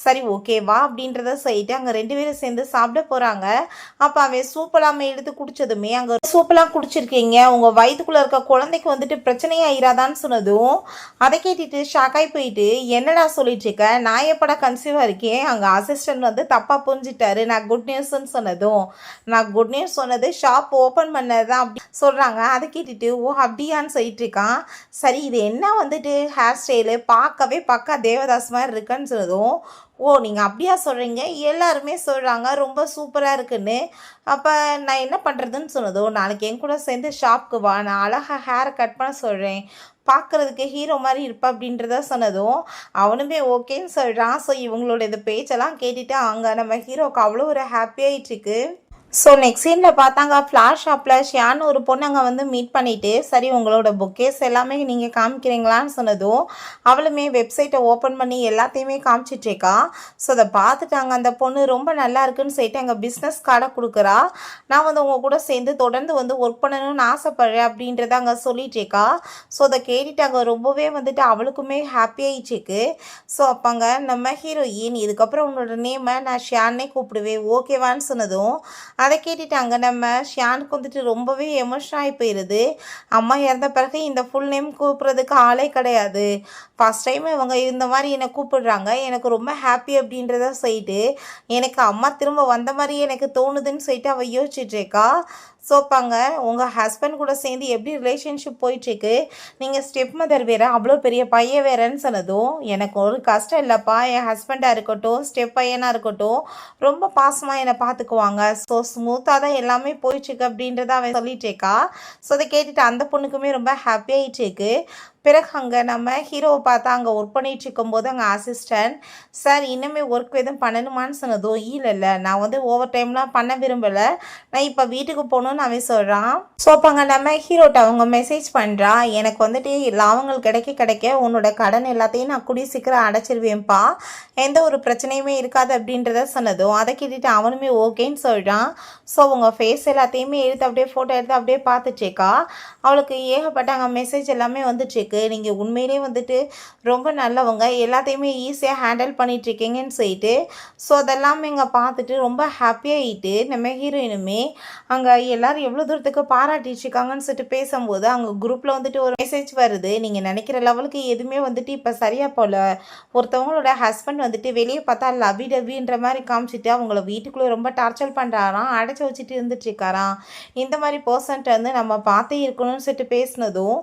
சரி ஓகே வா அப்படின்றத சொல்லிட்டு அங்கே 2 பேரும் சேர்ந்து சாப்பிட போகிறாங்க. அப்போ அவன் சூப்பெல்லாம் எடுத்து குடித்ததுமே அங்கே சூப்பெல்லாம் குடிச்சிருக்கீங்க, உங்கள் வயிற்றுக்குள்ளே இருக்க குழந்தைக்கு வந்துட்டு பிரச்சனையாயிராதான்னு சொன்னதும் அதை கேட்டுட்டு ஷாக்காய் போயிட்டு என்னடா சொல்லிட்டு இருக்க, நான் எப்படா கன்சீவாக இருக்கேன். அங்கே அசிஸ்டன்ட் வந்து தப்பாக புரிஞ்சிட்டாரு, நான் குட் நியூஸ்ன்னு சொன்னதும் நான் குட் நியூஸ் சொன்னது ஷாப் ஓப்பன் பண்ணதான் அப்படி சொல்கிறாங்க. அதை கேட்டுட்டு ஓ அப்படியான்னு சொல்லிட்டு இருக்கான். சரி இது என்ன வந்துட்டு ஹேர் ஸ்டைலு பார்க்கவே பக்கா தேவதாஸ் மாதிரி இருக்குன்னு சொன்னதும் ஓ நீங்கள் அப்படியா சொல்கிறீங்க, எல்லாருமே சொல்கிறாங்க ரொம்ப சூப்பராக இருக்குன்னு, அப்போ நான் என்ன பண்ணுறதுன்னு சொன்னதும் நாளைக்கு என் கூட சேர்ந்து ஷாப்புக்கு வா, நான் அழகாக ஹேரை கட் பண்ண சொல்கிறேன், பார்க்குறதுக்கு ஹீரோ மாதிரி இருப்பா அப்படின்றத சொன்னதும் அவனுமே ஓகேன்னு சொல்கிறான். ஸோ இவங்களோட இந்த பேச்செல்லாம் கேட்டுட்டு அங்கே நம்ம ஹீரோவுக்கு அவ்வளோ ஒரு ஹாப்பியாகிட்டுருக்கு. ஸோ நெக்ஸ்ட் சீனில் பார்த்தாங்க ஃப்ளாஷ் ஷாப்பில் ஷியான்னு ஒரு பொண்ணு அங்கே வந்து மீட் பண்ணிவிட்டு சரி உங்களோட புக்கேஸ் எல்லாமே நீங்கள் காமிக்கிறீங்களான்னு சொன்னதும் அவளுமே வெப்சைட்டை ஓப்பன் பண்ணி எல்லாத்தையுமே காமிச்சிட்ருக்கா. ஸோ அதை பார்த்துட்டாங்க அந்த பொண்ணு ரொம்ப நல்லா இருக்குன்னு சொல்லிட்டு அங்கே பிஸ்னஸ் கார்டை கொடுக்குறா. நான் வந்து உங்கள் கூட சேர்ந்து தொடர்ந்து வந்து ஒர்க் பண்ணணும்னு ஆசைப்படுறேன் அப்படின்றத அங்கே சொல்லிட்டுருக்கா. ஸோ அதை கேட்டுட்டு அங்கே ரொம்பவே வந்துட்டு அவளுக்குமே ஹாப்பியாகிடுச்சிருக்கு. ஸோ அப்போங்க நம்ம ஹீரோயின் இதுக்கப்புறம் உங்களோட நேமை நான் ஷியான்னே கூப்பிடுவேன் ஓகேவான்னு சொன்னதும் அதை கேட்டுட்டாங்க நம்ம ஷியானுக்கு வந்துட்டு ரொம்பவே எமோஷன் ஆகி போயிடுது. அம்மா இறந்த பிறகு இந்த ஃபுல் நேம் கூப்பிட்றதுக்கு ஆளே கிடையாது, ஃபஸ்ட் டைம் இவங்க இந்த மாதிரி என்னை கூப்பிடுறாங்க, எனக்கு ரொம்ப ஹாப்பி அப்படின்றத சொல்லிட்டு எனக்கு அம்மா திரும்ப வந்த மாதிரியே எனக்கு தோணுதுன்னு சொல்லிட்டு அவள் யோசிச்சுட்ருக்கா. ஸோ பாங்க உங்கள் ஹஸ்பண்ட் கூட சேர்ந்து எப்படி ரிலேஷன்ஷிப் போயிட்டுருக்கு, நீங்கள் ஸ்டெப் மதர் வேறு அவ்வளோ பெரிய பையன் வேறேன்னு சொன்னதும் எனக்கு ஒரு கஷ்டம் இல்லைப்பா, என் ஹஸ்பண்டாக இருக்கட்டும் ஸ்டெப் பையனாக இருக்கட்டும் ரொம்ப பாசமாக என்னை பார்த்துக்குவாங்க, ஸோ ஸ்மூத்தாக தான் எல்லாமே போயிட்டுருக்கு அப்படின்றத அவன் சொல்லிட்டுருக்கா. ஸோ அதை கேட்டுட்டு அந்த பொண்ணுக்குமே ரொம்ப ஹாப்பியாகிட்டுருக்கு. பிறகு அங்கே நம்ம ஹீரோவை பார்த்தா அங்கே ஒர்க் பண்ணிட்டு இருக்கும்போது அங்கே அசிஸ்டன்ட் சார் இன்னுமே ஒர்க் எதுவும் பண்ணணுமான்னு சொன்னதும் இல்லை நான் வந்து ஓவர் டைம்லாம் பண்ண விரும்பலை, நான் இப்போ வீட்டுக்கு போகணுன்னு அவன் சொல்கிறான். ஸோ அப்போ அங்கே நம்ம ஹீரோட்ட அவங்க மெசேஜ் பண்ணுறா எனக்கு வந்துட்டு லாபங்கள் கிடைக்க உன்னோட கடன் எல்லாத்தையும் நான் கூடிய சீக்கிரம் அடைச்சிருவேன்ப்பா, எந்த ஒரு பிரச்சனையுமே இருக்காது அப்படின்றத சொன்னதும் அதை கேட்டுட்டு அவனுமே ஓகேன்னு சொல்கிறான். ஸோ உங்கள் ஃபேஸ் எல்லாத்தையுமே எடுத்து அப்படியே ஃபோட்டோ எடுத்து அப்படியே பார்த்துச்சேக்கா. அவளுக்கு ஏகப்பட்ட அங்கே மெசேஜ் எல்லாமே வந்துச்சு, நீங்கள் உண்மையிலே வந்துட்டு ரொம்ப நல்லவங்க, எல்லாத்தையுமே ஈஸியாக ஹேண்டில் பண்ணிகிட்ருக்கீங்கன்னு சொல்லிட்டு. ஸோ அதெல்லாமே இங்கே பார்த்துட்டு ரொம்ப ஹாப்பியாகிட்டு நம்ம ஹீரோயினுமே அங்கே எல்லோரும் எவ்வளோ தூரத்துக்கு பாராட்டிட்ருக்காங்கன்னு சொல்லிட்டு பேசும்போது அங்கே குரூப்பில் வந்துட்டு ஒரு மெசேஜ் வருது, நீங்கள் நினைக்கிற லெவலுக்கு எதுவுமே வந்துட்டு இப்போ சரியாக போல், ஒருத்தவங்களோட ஹஸ்பண்ட் வந்துட்டு வெளியே பார்த்தா லவி டவின்ற மாதிரி காமிச்சிட்டு அவங்கள வீட்டுக்குள்ளே ரொம்ப டார்ச்சர் பண்ணுறாராம், அடைச்சி வச்சுட்டு இருந்துட்டுருக்காராம், இந்த மாதிரி பர்சன்ட்டு வந்து நம்ம பார்த்தே இருக்கணும்னு சொல்லிட்டு பேசினதும்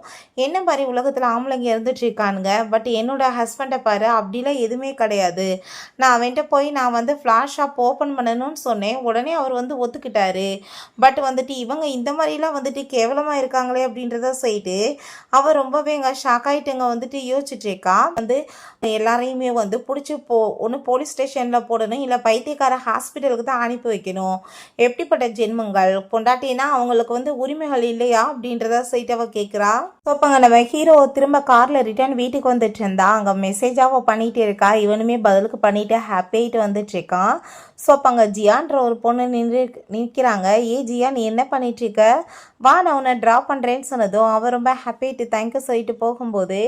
என்ன மாதிரி உலகத்தில் ஆம்பளைங்க இருந்துட்டுருக்கானுங்க, பட் என்னோட ஹஸ்பண்டை பாரு அப்படிலாம் எதுவுமே கிடையாது, நான் அவன்கிட்ட போய் நான் வந்து ஃப்ளாஷ் ஷாப் ஓப்பன் பண்ணணும்னு சொன்னேன், உடனே அவர் வந்து ஒத்துக்கிட்டாரு, பட் வந்துட்டு இவங்க இந்த மாதிரிலாம் வந்துட்டு கேவலமாக இருக்காங்களே அப்படின்றத சொல்லிட்டு அவர் ரொம்பவே எங்க ஷாக் ஆகிட்டுங்க வந்துட்டு யோசிச்சுட்ருக்கா. வந்து எல்லாரையுமே வந்து பிடிச்சி ஒன்று போலீஸ் ஸ்டேஷனில் போடணும், இல்லை பைத்தியக்கார ஹாஸ்பிட்டலுக்கு தான் அனுப்பி வைக்கணும், எப்படிப்பட்ட ஜென்மங்கள் பொண்டாட்டினா அவங்களுக்கு வந்து உரிமைகள் இல்லையா அப்படின்றத சொல்லிட்டு அவள் கேட்குறா. ஸோ அப்போங்க நம்ம ஹீரோ திரும்ப காரில் ரிட்டர்ன் வீட்டுக்கு வந்துட்டு இருந்தா அங்கே மெசேஜாக பண்ணிகிட்டே இருக்கா. இவனுமே பதிலுக்கு பண்ணிவிட்டு ஹாப்பியாகிட்டு வந்துட்டுருக்கான். ஸோ அப்போ அங்கே ஜியான்ற ஒரு பொண்ணு நிற்கிறாங்க. ஜியா நீ என்ன பண்ணிகிட்ருக்க, வா நான் உன்னை ட்ராப் பண்ணுறேன்னு சொன்னதும் அவன் ரொம்ப ஹாப்பியாகிட்டு தேங்க்யூ சொல்லிட்டு போகும்போது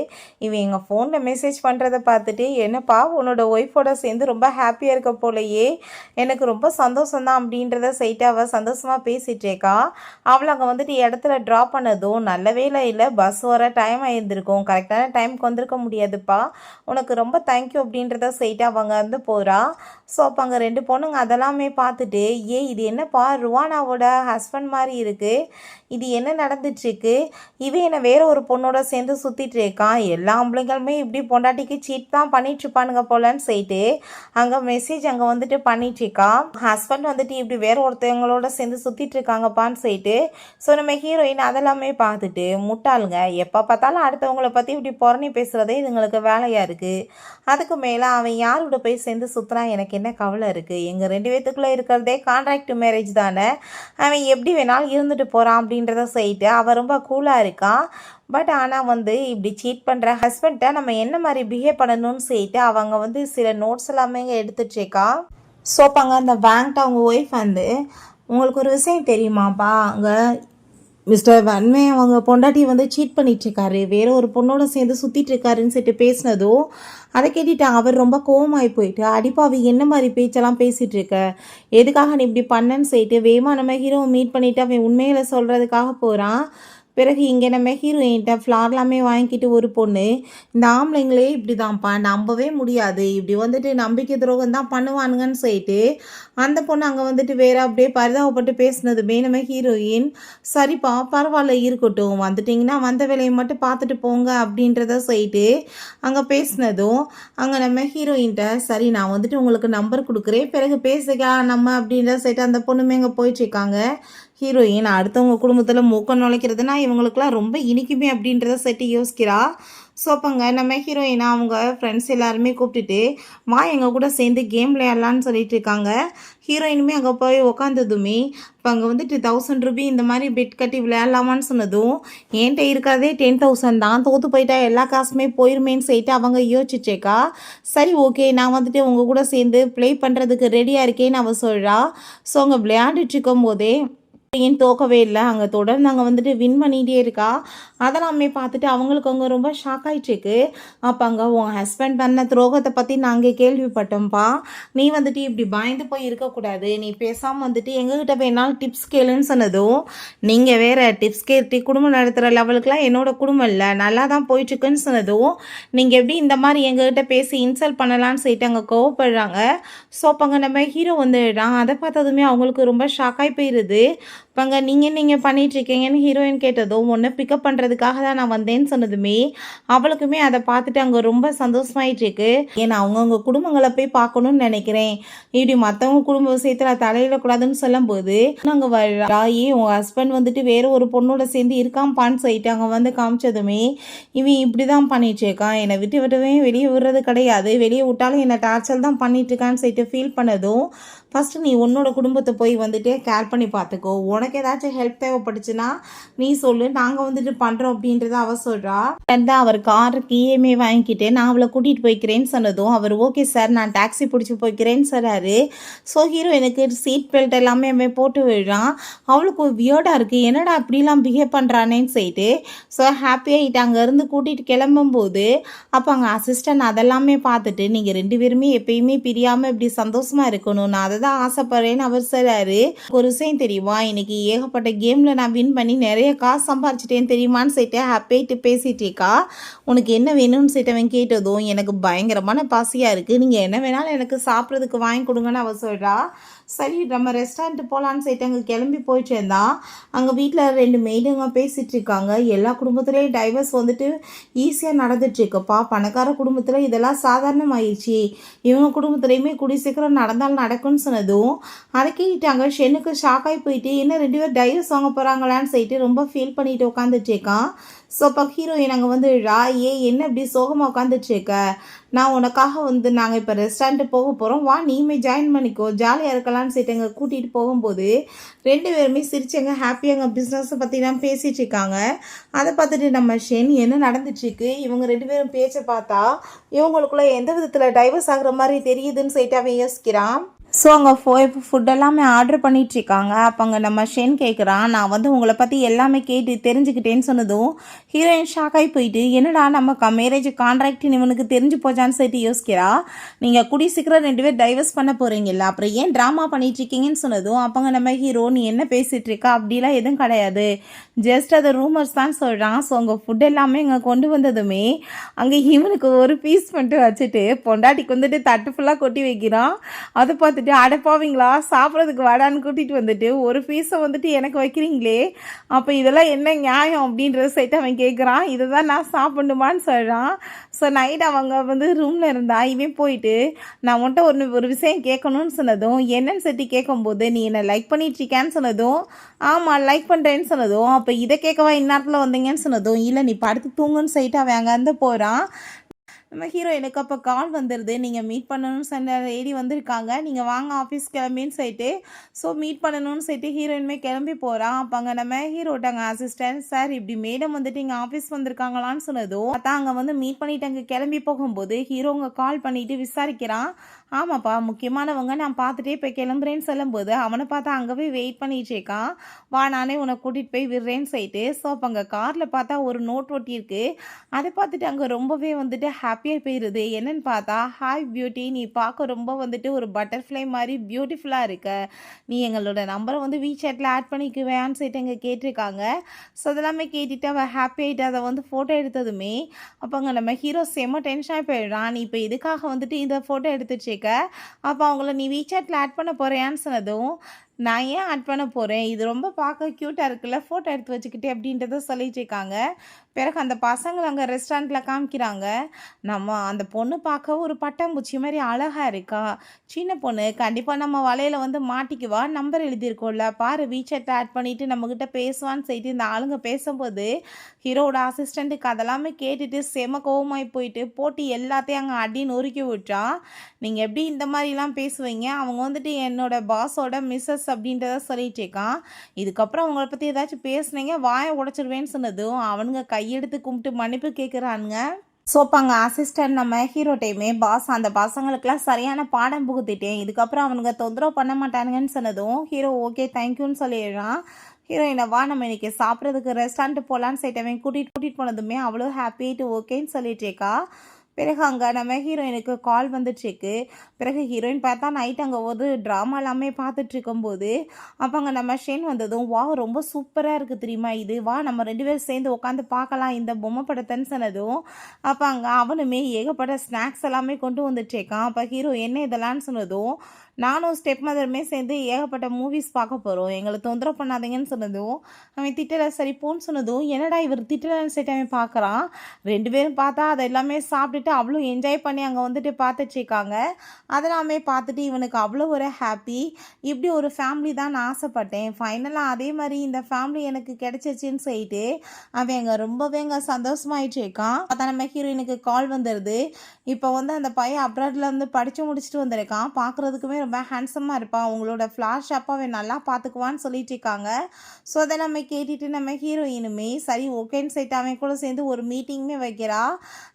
இவன் எங்கள் ஃபோனில் மெசேஜ் பண்ணுறதை பார்த்துட்டு என்னப்பா உன்னோட ஒய்ஃபோட சேர்ந்து ரொம்ப ஹாப்பியாக இருக்க போலையே, எனக்கு ரொம்ப சந்தோஷம்தான் அப்படின்றத சொல்லிட்டு அவள் சந்தோஷமாக பேசிகிட்ருக்கா. அவளை அங்கே வந்துட்டு இடத்துல ட்ராப் பண்ணதும் நல்ல வேலை இல்லை, பஸ் வர டைம் ஆகியிருந்திருக்கும், கரெக்டான டைமுக்கு வந்திருக்க முடியாதுப்பா, உனக்கு ரொம்ப தேங்க்யூ அப்படின்றத சொல்லிட்டு அவங்க வந்து போகிறா. ஸோ அப்போ அங்கே ரெண்டு பொண்ணுங்க அதெல்லாமே பார்த்துட்டு இது என்னப்பா ருவானாவோட ஹஸ்பண்ட் மாதிரி இருக்குது, இது என்ன நடந்துட்டுருக்கு, இவன் என்ன வேற ஒரு பொண்ணோட சேர்ந்து சுற்றிட்டு இருக்கான், எல்லா ஆம்பளைங்களுமே இப்படி பொண்டாட்டிக்கு சீட் தான் பண்ணிட்டுருப்பானுங்க போலன்னு சொல்லிட்டு அங்கே மெசேஜ் அங்கே வந்துட்டு பண்ணிட்டுருக்கா. ஹஸ்பண்ட் வந்துட்டு இப்படி வேற ஒருத்தவங்களோட சேர்ந்து சுற்றிட்டு இருக்காங்கப்பான்னு சொல்லிட்டு ஸோ நம்ம ஹீரோயின் அதெல்லாமே பார்த்துட்டு முட்டாளுங்க எப்போ பார்த்தாலும் அடுத்தவங்களை பற்றி இப்படி புறணி பேசுகிறதே இதுங்களுக்கு வேலையாக இருக்குது, அதுக்கு மேலே அவன் யாரோட போய் சேர்ந்து சுற்றுறான் எனக்கு என்ன கவலை இருக்குது, எங்கள் ரெண்டு பேத்துக்குள்ளே இருக்கிறதே கான்ட்ராக்ட் மேரேஜ் தானே, அவன் எப்படி வேணாலும் இருந்துட்டு போகிறான் அப்படின்றத சொல்லிட்டு அவன் ரொம்ப கூலாக இருக்கான். பட் ஆனால் வந்து இப்படி சீட் பண்ணுற ஹஸ்பண்ட்டை நம்ம என்ன மாதிரி பிஹேவ் பண்ணணும்னு சொல்லிட்டு அவங்க வந்து சில நோட்ஸ் எல்லாமே எடுத்துட்ருக்கா. ஸோ அங்கே அந்த பேங்க்ட்ட அவங்க ஒய்ஃப் வந்து உங்களுக்கு ஒரு விஷயம் தெரியுமாப்பா, அங்கே மிஸ்டர் வன்மே அவங்க பொண்டாட்டி வந்து சீட் பண்ணிகிட்ருக்காரு, வேறு ஒரு பொண்ணோட சேர்ந்து சுற்றிட்டு இருக்காருன்னு சொல்லிட்டு பேசினதும் அதை கேட்டுட்டு அவர் ரொம்ப கோவமாகி போயிட்டு அடிப்பாவி என்ன மாதிரி பேச்செல்லாம் பேசிகிட்டு இருக்க, எதுக்காக நீ இப்படி பண்ணன்னு சொல்லிட்டு வேமா நம்ம ஹீரோவை மீட் பண்ணிவிட்டு அவன் உண்மையில சொல்கிறதுக்காக போகிறான். பிறகு இங்கே நம்ம ஹீரோயின்ட்ட ஃப்ளார்லாமே வாங்கிக்கிட்டு ஒரு பொண்ணு இந்த ஆம்பளைங்களே இப்படி தான்ப்பா நம்பவே முடியாது, இப்படி வந்துட்டு நம்பிக்கை துரோகம் தான் பண்ணுவானுங்கன்னு சொல்லிட்டு அந்த பொண்ணு அங்கே வந்துட்டு வேற அப்படியே பரிதாபப்பட்டு பேசினதுமே நம்ம ஹீரோயின் சரிப்பா பரவாயில்ல இருக்கட்டும், வந்துட்டிங்கன்னா வந்த வேலையை மட்டும் பார்த்துட்டு போங்க அப்படின்றத சொல்லிட்டு அங்கே பேசினதும் அங்கே நம்ம ஹீரோயின்ட்ட சரி நான் வந்துட்டு உங்களுக்கு நம்பர் கொடுக்குறேன் பிறகு பேசுக நம்ம அப்படின்றத சொல்லிட்டு அந்த பொண்ணுமே அங்கே போயிட்டுருக்காங்க. ஹீரோயின் அடுத்தவங்க குடும்பத்தில் மூக்கம் நுழைக்கிறதுனா இவங்களுக்குலாம் ரொம்ப இனிக்குமே அப்படின்றத செட்டு யோசிக்கிறா. ஸோ அப்போங்க நம்ம ஹீரோயினை அவங்க ஃப்ரெண்ட்ஸ் எல்லாருமே கூப்பிட்டுட்டு வா எங்கள் கூட சேர்ந்து கேம் விளையாடலான்னு சொல்லிட்டு இருக்காங்க. ஹீரோயினுமே அங்கே போய் உக்காந்ததுமே இப்போ அங்கே வந்துட்டு 1000 ரூபி இந்த மாதிரி பெட் கட்டி விளையாடலாமான்னு சொன்னதும் என்கிட்ட இருக்கிறதே 10,000 தான், தோற்று போயிட்டா எல்லா காசுமே போயிருமேன்னு சொல்லிட்டு அவங்க யோசிச்சேக்கா. சரி ஓகே நான் வந்துட்டு உங்கள் கூட சேர்ந்து ப்ளே பண்ணுறதுக்கு ரெடியாக இருக்கேன்னு அவள் சொல்கிறா. ஸோ அங்கே விளையாண்டுட்டு இருக்கும் போதே ஏன் தோக்கவே இல்லை, அங்கே தொடர்ந்து அங்கே வந்துட்டு வின் பண்ணிகிட்டே இருக்கா. அதெல்லாமே பார்த்துட்டு அவங்களுக்கு அங்கே ரொம்ப ஷாக் ஆகிட்டுருக்கு. அப்போ அங்கே உன் ஹஸ்பண்ட் பண்ண துரோகத்தை பற்றி நாங்கள் கேள்விப்பட்டோம்ப்பா, நீ வந்துட்டு இப்படி பயந்து போய் இருக்கக்கூடாது, நீ பேசாமல் வந்துட்டு எங்ககிட்ட வேணாலும் டிப்ஸ் கேளுன்னு சொன்னதும் நீங்கள் வேறு டிப்ஸ் கேட்டு குடும்பம் நடத்துகிற லெவலுக்குலாம் என்னோட குடும்பம் இல்லை நல்லா தான் போயிட்டுருக்குன்னு சொன்னதும் நீங்கள் எப்படி இந்த மாதிரி எங்ககிட்ட பேசி இன்சல்ட் பண்ணலான்னு சொல்லிட்டு அங்கே கோவப்படுறாங்க. ஸோ அப்போ அங்கே நம்ம ஹீரோ வந்துடுறான். அதை பார்த்ததுமே அவங்களுக்கு ரொம்ப ஷாக்காகி போயிடுது. இப்போங்க நீங்கள் பண்ணிகிட்ருக்கீங்கன்னு ஹீரோயின் கேட்டதும் ஒன்று பிக்கப் பண்ணுறதுக்காக தான் நான் வந்தேன்னு சொன்னதுமே அவளுக்குமே அதை பார்த்துட்டு அங்கே ரொம்ப சந்தோஷமாயிட்டுருக்கு. ஏன்னா அவங்கவுங்க குடும்பங்களை போய் பார்க்கணுன்னு நினைக்கிறேன், இப்படி மற்றவங்க குடும்ப விஷயத்தில் தலையிடக்கூடாதுன்னு சொல்லும்போது நாங்கள் வராயி உங்கள் ஹஸ்பண்ட் வந்துட்டு வேறு ஒரு பொண்ணோட சேர்ந்து இருக்காம்ப்பான்னு சொல்லிட்டு அங்கே வந்து காமிச்சதுமே இவன் இப்படி தான் பண்ணிகிட்ருக்கான், என்னை விட்டு விடவே வெளியே விடுறது கிடையாது, வெளியே விட்டாலும் என்னை டார்ச்சர் தான் பண்ணிகிட்ருக்கான்னு சொல்லிட்டு ஃபீல் பண்ணதும் ஃபஸ்ட்டு நீ உன்னோட குடும்பத்தை போய் வந்துட்டு கேர் பண்ணி பார்த்துக்கோ, உனக்கு ஏதாச்சும் ஹெல்ப் தேவைப்பட்டுச்சுன்னா நீ சொல்லு நாங்கள் வந்துட்டு பண்ணுறோம் அப்படின்றத அவள் சொல்கிறா. அவர் காருக்கு இஎம்ஐ வாங்கிக்கிட்டு நான் அவளை கூட்டிகிட்டு போய்க்கிறேன்னு சொன்னதும் அவர் ஓகே சார் நான் டாக்ஸி பிடிச்சி போய்க்கிறேன்னு சொல்கிறாரு. ஸோ ஹீரோ எனக்கு சீட் பெல்ட் எல்லாமே அவன் போட்டு விடுறான். அவளுக்கு வியர்டாக இருக்குது, என்னடா அப்படிலாம் பிஹேவ் பண்ணுறானேன்னு சொல்லிட்டு ஸோ ஹாப்பியாகிட்டு அங்கேருந்து கூட்டிகிட்டு கிளம்பும்போது அப்போ அங்கே அசிஸ்டன்ட் அதெல்லாமே பார்த்துட்டு நீங்கள் ரெண்டு பேருமே எப்பயுமே பிரியாமல் இப்படி சந்தோஷமாக இருக்கணும், நான் அதை தான் ஆசைப்படுறேன்னு அவர் சொல்கிறாரு. ஒரு விஷயம் தெரியுமா, இன்னைக்கு ஏகப்பட்ட கேமில் நான் வின் பண்ணி நிறைய காசு சம்பாரிச்சிட்டேன்னு தெரியுமான்னு சொல்லிட்டு ஹாப்பியாகிட்டு பேசிட்டேக்கா. உனக்கு என்ன வேணும்னு சொல்லிட்டு கேட்டதும் எனக்கு பயங்கரமான பசியாக இருக்குது, நீங்கள் என்ன வேணாலும் எனக்கு சாப்பிட்றதுக்கு வாங்கி கொடுங்கன்னு அவள் சொல்கிறா. சரி நம்ம ரெஸ்டாரண்ட் போகலான்னு சொல்லிட்டு அங்கே கிளம்பி போயிட்டு இருந்தா அங்கே வீட்டில் 2 மெய்டுங்க பேசிகிட்டு இருக்காங்க. எல்லா குடும்பத்துலேயும் டைவர்ஸ் வந்துட்டு ஈஸியாக நடந்துட்டுருக்குப்பா, பணக்கார குடும்பத்தில் இதெல்லாம் சாதாரணமாயிடுச்சு, இவங்க குடும்பத்துலேயுமே கூடி சீக்கிரம் நடந்தாலும் நடக்கும்னு சொன்னதும் அதை கேட்டாங்க. ஷென்னுக்கு ஷாக்காகி போயிட்டு என்ன 2 பேர் டைவர்ஸ் வாங்க போகிறாங்களான்னு சொல்லிட்டு ரொம்ப ஃபீல் பண்ணிட்டு உட்காந்துட்ருக்கான். ஸோ அப்போ ஹீரோயின் அங்கே வந்து என்ன இப்படி சோகமாக உட்காந்துட்ருக்க, நான் உனக்காக வந்து நாங்கள் இப்போ ரெஸ்டாரண்ட்டு போக போகிறோம், வா நீமே ஜாயின் பண்ணிக்கோ, ஜாலியாக இருக்கலாம்னு சொல்லிட்டு எங்கள் கூட்டிகிட்டு போகும்போது 2 பேருமே சிரிச்சங்க ஹாப்பியாங்க பிஸ்னஸை பற்றி தான் பேசிகிட்டு இருக்காங்க. அதை பார்த்துட்டு நம்ம ஷென் என்ன நடந்துட்டுருக்கு, இவங்க 2 பேரும் பேச்சை பார்த்தா இவங்களுக்குள்ள எந்த விதத்தில் டைவர்ஸ் ஆகுற மாதிரி தெரியுதுன்னு சொல்லிட்டு அவன் யோசிக்கிறான். ஸோ அங்கே ஃபுட் எல்லாமே ஆர்டர் பண்ணிகிட்ருக்காங்க. அப்போ அங்கே நம்ம ஷென் கேட்குறான், நான் வந்து உங்களை பற்றி எல்லாமே கேட்டு தெரிஞ்சுக்கிட்டேன்னு சொன்னதும் ஹீரோயின் ஷாக்காகி போயிட்டு என்னடா நம்ம மேரேஜ் கான்ட்ராக்ட் இவனுக்கு தெரிஞ்சு போச்சான்னு சொல்லிட்டு யோசிக்கிறா. நீங்கள் கூடி சீக்கிரம் 2 பேர் டைவர்ஸ் பண்ண போகிறீங்கல்ல, அப்புறம் ஏன் ட்ராமா பண்ணிகிட்ருக்கீங்கன்னு சொன்னதும் அப்போங்க நம்ம ஹீரோ நீ என்ன பேசிகிட்டு இருக்கா, அப்படிலாம் எதுவும் கிடையாது, ஜஸ்ட் அது ரூமர்ஸ் தான் சொல்கிறான். ஸோ அங்கே ஃபுட் எல்லாமே இங்கே கொண்டு வந்ததுமே அங்கே இவனுக்கு ஒரு பீஸ் மட்டும் வச்சுட்டு பொண்டாட்டிக்கு வந்துட்டு தட்டு ஃபுல்லாக கொட்டி வைக்கிறான். அதை பார்த்துட்டு அடைப்பாவீங்களா சாப்பிட்றதுக்கு வாடான்னு கூட்டிகிட்டு வந்துட்டு ஒரு பீஸை வந்துட்டு எனக்கு வைக்கிறீங்களே, அப்போ இதெல்லாம் என்ன நியாயம் அப்படின்றத சைட்டு அவன் கேட்குறான். இதை தான் நான் சாப்பிடணுமான்னு சொல்கிறான். ஸோ நைட் அவங்க வந்து ரூமில் இருந்தா இவன் போயிட்டு நான் உன்ட்ட ஒரு விஷயம் கேட்கணும்னு சொன்னதும் என்னன்னு சொல்லி கேட்கும்போது நீ என்னை லைக் பண்ணிட்டுருக்கேன்னு சொன்னதும் ஆமாம் லைக் பண்ணுறேன்னு சொன்னதும் அப்போ இதை கேட்கவா இந்நேரத்தில் வந்தீங்கன்னு சொன்னதும் இல்லை நீ படுத்து தூங்குன்னு சொல்லிட்டு அவன் அங்கேருந்து போகிறான். நம்ம ஹீரோயினுக்கு அப்போ கால் வந்துடுது, நீங்கள் மீட் பண்ணணும்னு சொன்ன லேடி வந்திருக்காங்க, நீங்கள் வாங்க ஆஃபீஸ் கிளம்பின்னு சொல்லிட்டு. ஸோ மீட் பண்ணணும்னு சொல்லிட்டு ஹீரோயினுமே கிளம்பி போகிறான். அப்போ அங்கே நம்ம ஹீரோட்டாங்க அசிஸ்டன்ட் சார் இப்படி மேடம் வந்துட்டு இங்கே ஆஃபீஸ் வந்திருக்காங்களான்னு சொன்னதும் அதான் அங்கே வந்து மீட் பண்ணிட்டு அங்கே கிளம்பி போகும்போது ஹீரோங்க கால் பண்ணிட்டு விசாரிக்கிறான். ஆமாப்பா முக்கியமானவங்க நான் பார்த்துட்டே இப்போ கிளம்புறேன்னு சொல்லும்போது அவனை பார்த்தா அங்கே போய் வெயிட் பண்ணிட்டு இருக்கான். வா நானே உன்னை கூட்டிகிட்டு போய் விடுறேன்னு சொல்லிட்டு. ஸோ அப்போ அங்கே காரில் பார்த்தா ஒரு நோட் ஒட்டியிருக்கு. அதை பார்த்துட்டு அங்கே ரொம்பவே வந்துட்டு ஹாப்பியாக போயிடுது. என்னன்னு பார்த்தா ஹாய் பியூட்டி, நீ பார்க்க ரொம்ப வந்துட்டு ஒரு பட்டர்ஃப்ளை மாதிரி பியூட்டிஃபுல்லாக இருக்க, நீ எங்களோட நம்பரை வந்து வீசாட்டில் ஆட் பண்ணிக்குவேன்னு சொல்லிட்டு அங்கே கேட்டிருக்காங்க. ஸோ அதெல்லாமே கேட்டுட்டு அவள் ஹாப்பி ஆகிட்டு அதை வந்து ஃபோட்டோ எடுத்ததுமே அப்போ அங்கே நம்ம ஹீரோ செம்ம டென்ஷனாக போயிடுறான். நீ இப்போ இதுக்காக வந்துட்டு இந்த ஃபோட்டோ எடுத்துச்சு அப்போ அவங்கள நீ வீசாட்டில் ஆட் பண்ண போறியான்னு சொன்னதும் நான் ஏன் ஆட் பண்ண போகிறேன், இது ரொம்ப பார்க்க க்யூட்டாக இருக்குல்ல, ஃபோட்டோ எடுத்து வச்சுக்கிட்டே அப்படின்றத சொல்லிட்டு இருக்காங்க. பிறகு அந்த பசங்களை அங்கே ரெஸ்டாரண்ட்டில் காமிக்கிறாங்க. நம்ம அந்த பொண்ணு பார்க்க ஒரு பட்டாம்பூச்சி மாதிரி அழகாக இருக்கா, சின்ன பொண்ணு, கண்டிப்பாக நம்ம வலையில் வந்து மாட்டிக்குவா, நம்பர் எழுதியிருக்கோம்ல பாரு, வீசாட்டில் ஆட் பண்ணிவிட்டு நம்மக்கிட்ட பேசுவான்னு சொல்லிட்டு இந்த ஆளுங்க பேசும்போது ஹீரோட அசிஸ்டண்ட்டுக்கு அதெல்லாமே கேட்டுட்டு செம கோவமாகி போயிட்டு போட்டு எல்லாத்தையும் அங்கே அடி நொறுக்கி விட்டா. நீங்கள் எப்படி இந்த மாதிரிலாம் பேசுவீங்க, அவங்க வந்துட்டு என்னோட பாஸோட மிஸ்ஸஸ் அப்படின்றத சொல்லிட்டு இருக்கான். இதுக்கப்புறம் அவங்கள பற்றி ஏதாச்சும் பேசுனீங்க வாயை உடச்சிடுவேன்னு சொன்னதும் அவனுங்க கையெடுத்து கும்பிட்டு மன்னிப்பு கேட்குறானுங்க. ஸோ இப்போ அங்கே அசிஸ்டன்ட் நம்ம ஹீரோ டைமே பாஸ் அந்த பசங்களுக்கெல்லாம் சரியான பாடம் புகுத்திட்டேன், இதுக்கப்புறம் அவனுங்க தொந்தரவு பண்ண மாட்டானுங்கன்னு சொன்னதும் ஹீரோ ஓகே தேங்க்யூன்னு சொல்லிடுறான். ஹீரோயினை வா நம்ம இன்றைக்கி சாப்பிட்றதுக்கு ரெஸ்டாரண்ட்டு போகலான்னு சொல்லிட்டு அவன் கூட்டிகிட்டு போனதுமே அவ்வளோ ஹாப்பிட்டு ஓகேன்னு சொல்லிட்டுருக்கா. பிறகு அங்கே நம்ம ஹீரோயினுக்கு கால் வந்துட்டுருக்கு. பிறகு ஹீரோயின் பார்த்தா நைட் அங்கே ஒரு ட்ராமா எல்லாமே பார்த்துட்ருக்கும்போது அப்போ அங்கே நம்ம ஷென் வந்ததும் வா ரொம்ப சூப்பராக இருக்குது தெரியுமா இது, வா நம்ம 2 பேரும் சேர்ந்து உட்காந்து பார்க்கலாம் இந்த பொம்மை படத்தைன்னு சொன்னதும் அப்போ அங்கே அவனுமே ஏகப்பட்ட ஸ்நாக்ஸ் எல்லாமே கொண்டு வந்துட்டுருக்கான். அப்போ ஹீரோ என்ன இதெல்லாம்னு சொன்னதும் நானும் ஸ்டெப் மதருமே சேர்ந்து ஏகப்பட்ட மூவிஸ் பார்க்க போகிறோம், எங்களை தொந்தரவு பண்ணாதீங்கன்னு சொன்னதும் அவன் திட்டலை. சரி போன்னு சொன்னதும் என்னடா இவர் திட்டலைன்னு சொல்லிட்டு அவன் பார்க்குறான். 2 பேரும் பார்த்தா அதை எல்லாமே சாப்பிட்டுட்டு அவ்வளோ என்ஜாய் பண்ணி அங்கே வந்துட்டு பார்த்துட்ருக்காங்க. அதெல்லாமே பார்த்துட்டு இவனுக்கு அவ்வளோ ஒரு ஹாப்பி, இப்படி ஒரு ஃபேமிலி தான் நான் ஆசைப்பட்டேன், ஃபைனலாக அதே மாதிரி இந்த ஃபேமிலி எனக்கு கிடச்சிச்சின்னு சொல்லிட்டு அவன் அங்கே ரொம்பவே அங்கே சந்தோஷமாயிட்டு இருக்கான். அதான் நம்ம ஹீரோயினுக்கு கால் வந்துடுது. இப்போ வந்து அந்த பையன் அப்ராடில் வந்து படித்து முடிச்சுட்டு வந்திருக்கான், பார்க்குறதுக்குமே ரொம்ப ஹேண்ட்ஸமாக இருப்பான், அவங்களோட ஃப்ளாஷ் ஷாப்பை அவன் நல்லா பார்த்துக்குவான்னு சொல்லிட்டு இருக்காங்க. ஸோ அதை நம்ம கேட்டுட்டு நம்ம ஹீரோயினுமே சரி ஓகேன்னு சொல்லிட்டு அவன் கூட சேர்ந்து ஒரு மீட்டிங்குமே வைக்கிறா.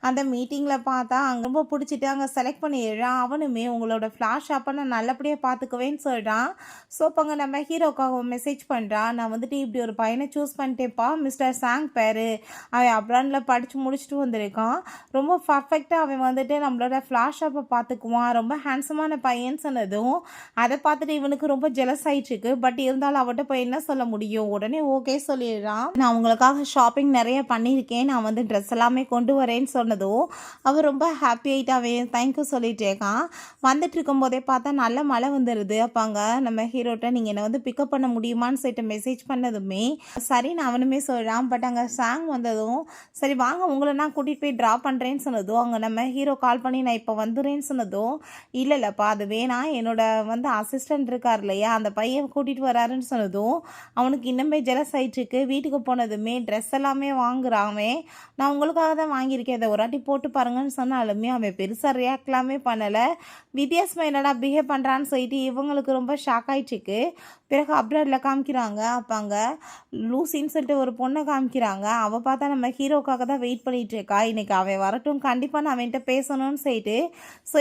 அந்த மீட்டிங்கில் பார்த்தா அங்கே ரொம்ப பிடிச்சிட்டு அங்கே செலக்ட் பண்ணிடுறான். அவனுமே உங்களோட ஃப்ளாஷ் ஷாப்பை நான் நல்லபடியாக பார்த்துக்குவேன்னு சொல்கிறான். ஸோ இப்போ அங்கே நம்ம ஹீரோக்காக மெசேஜ் பண்ணுறான், நான் வந்துட்டு இப்படி ஒரு பையனை சூஸ் பண்ணிட்டேப்பா, மிஸ்டர் சாங் பேர், அவன் அப்ராடில் படித்து முடிச்சுட்டு வந்திருக்கான், ரொம்ப பர்ஃபெக்டாக அவன் வந்துட்டு நம்மளோட ஃப்ளாஷ் ஷாப்பை பார்த்துக்குவான், ரொம்ப ஹேண்ட்ஸமான பையன் சொன்னதும் அதை பார்த்துட்டு இவனுக்கு ரொம்ப ஜெலஸ் ஆயிடுச்சு. பட் இருந்தாலும் அவட்ட போய் என்ன சொல்ல முடியும், உடனே ஓகே சொல்லிடுறான். நான் உங்களுக்காக ஷாப்பிங் நிறைய பண்ணியிருக்கேன், நான் வந்து ட்ரெஸ் எல்லாமே கொண்டு வரேன்னு சொன்னதும் அவன் ரொம்ப ஹாப்பி ஆகிட்டு அவன் தேங்க்யூ சொல்லிட்டு இருக்கான். வந்துட்டு இருக்கும்போதே பார்த்தா நல்ல மழை வந்துடுது. அப்போ அங்கே நம்ம ஹீரோட்ட நீங்கள் என்னை வந்து பிக்கப் பண்ண முடியுமான்னு சொல்லிட்டு மெசேஜ் பண்ணதுமே சரின்னு அவனுமே சொல்கிறான். பட் அங்கே சாங் வந்ததும் சரி வாங்க உங்களை நான் கூட்டிகிட்டு போய் ட்ராப் பண்ணுறேன்னு சொன்னதும் அங்கே நம்ம ஹீரோ கால் பண்ணி நான் இப்போ வந்துடுறேன்னு சொன்னதும் இல்லைப்பா அது வேணாம், என்னோட வந்து அசிஸ்டன்ட் இருக்கார் இல்லையா, அந்த பையன் கூட்டிகிட்டு வராருன்னு சொன்னதும் அவனுக்கு இன்னுமே ஜெலஸ் ஆயிட்டுருக்கு. வீட்டுக்கு போனதுமே ட்ரெஸ் எல்லாமே வாங்குறாமே, நான் உங்களுக்காக தான் வாங்கியிருக்கேன், இதை ஒரு வாட்டி போட்டு பாருங்கன்னு சொன்னாலுமே அவன் பெருசாக ரியாக்ட்லாமே பண்ணலை. வித்தியாசமாக என்னடா பிஹேவ் பண்ணுறான்னு சொல்லிட்டு இவங்களுக்கு ரொம்ப ஷாக் ஆயிட்டுருக்கு. பிறகு அப்ராடில் காமிக்கிறாங்க. அப்போ அங்கே லூசின்னு சொல்லிட்டு ஒரு பொண்ணை காமிக்கிறாங்க. அவள் பார்த்தா நம்ம ஹீரோக்காக தான் வெயிட் பண்ணிகிட்டு இருக்கா. இன்றைக்கி அவன் வரட்டும், கண்டிப்பாக நான் அவன்கிட்ட பேசணும்னு சொல்லிட்டு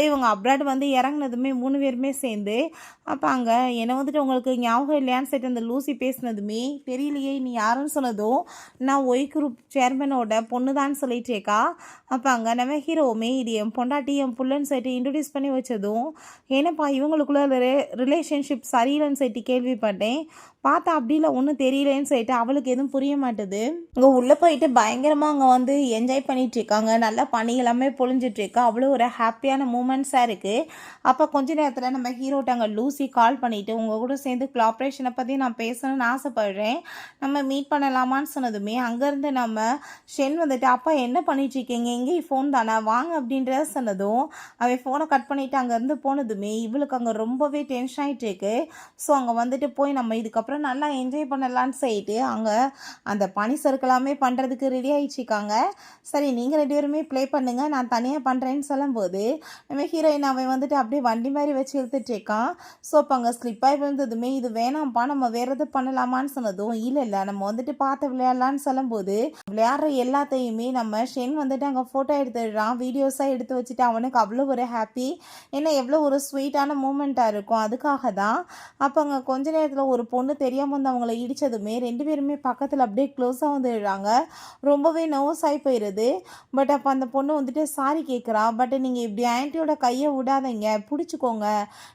இவங்க அப்ராட் வந்து இறங்குனதுமே 3 பேருமே சேர்ந்து அப்போ அங்கே என்னை வந்துட்டு உங்களுக்கு ஞாபகம் இல்லையான்னு சொல்லிட்டு அந்த லூசி பேசினதுமே தெரியலையே நீ யாருன்னு சொன்னதும் நான் ஒய் குரூப் சேர்மனோட பொண்ணு தான் சொல்லிட்டேக்கா. அப்போ அங்கே நம்ம ஹீரோவுமே இது என் பொண்டாட்டி என் புள்ளன்னு சொல்லிட்டு இன்ட்ரடியூஸ் பண்ணி வச்சதும் என்னப்பா இவங்களுக்குள்ள ரிலேஷன்ஷிப் சரியில்லைன்னு சொல்லிட்டு கேள்விப்பட்டேன், பார்த்தா அப்படி இல்லை ஒன்றும் தெரியலேன்னு சொல்லிட்டு அவளுக்கு எதுவும் புரிய மாட்டுது. இங்கே உள்ளே போயிட்டு பயங்கரமாக அங்கே வந்து என்ஜாய் பண்ணிகிட்டு இருக்காங்க. நல்லா பனி எல்லாமே பொழிஞ்சிட்ருக்கா. அவ்வளோ ஒரு ஹாப்பியான மூமெண்ட்ஸாக இருக்குது. அப்போ கொஞ்ச நேரத்தில் நம்ம ஹீரோட்ட அங்கே லூசி கால் பண்ணிவிட்டு உங்கள் கூட சேர்ந்து கொலாபரேஷனை பற்றி நான் பேசணும்னு ஆசைப்படுறேன், நம்ம மீட் பண்ணலாமான்னு சொன்னதுமே அங்கேருந்து நம்ம ஷென் வந்துட்டு அப்பா என்ன பண்ணிகிட்ருக்கீங்க, எங்கேயும் ஃபோன் தானே வாங்க அப்படின்றத சொன்னதும் அவன் ஃபோனை கட் பண்ணிவிட்டு அங்கேருந்து போனதுமே இவளுக்கு அங்கே ரொம்பவே டென்ஷன் ஆகிட்டு இருக்கு. ஸோ அங்கே வந்துட்டு போய் நம்ம இதுக்கப்புறம் நல்லா என்ஜாய் பண்ணலான்னு சொல்லிட்டு அங்கே அந்த பனி சறுக்கலாமே பண்ணுறதுக்கு ரெடி ஆகிடுச்சிக்காங்க. சரி நீங்கள் 2 பேருமே ப்ளே பண்ணுங்கள், நான் தனியாக பண்ணுறேன்னு சொல்லும்போது நம்ம ஹீரோயின் அவன் வந்துட்டு அப்படியே வண்டி மாதிரி வச்சு இழுத்துட்ருக்கான். ஸோ அப்போ அங்கே ஸ்லிப்பாகி விழுந்ததுமே இது வேணாம்ப்பா நம்ம வேறு எது பண்ணலாமான்னு சொன்னதும் இல்லை நம்ம வந்துட்டு பார்த்து விளையாடலான்னு சொல்லும்போது விளையாடுற எல்லாத்தையுமே நம்ம ஷென் வந்துட்டு அங்கே ஃபோட்டோ எடுத்துடுறான், வீடியோஸாக எடுத்து வச்சுட்டு அவனுக்கு அவ்வளோ ஒரு ஹாப்பி. ஏன்னா எவ்வளோ ஒரு ஸ்வீட்டான மூமெண்ட்டாக இருக்கும், அதுக்காக தான். அப்போ அங்கே கொஞ்ச நேரத்தில் ஒரு பொண்ணு தெரியாமல் வந்து அவங்கள இடித்ததுமே 2 பேருமே பக்கத்தில் அப்படியே க்ளோஸாக வந்துடுறாங்க. ரொம்பவே நர்வஸ் ஆகி போயிடுது. பட் அப்போ அந்த பொண்ணு வந்துட்டு சாரி கேட்குறா. பட் நீங்கள் இப்படி ஆன்ட்டியோட கையை விடாதீங்க, பிடிச்சிக்கோங்க,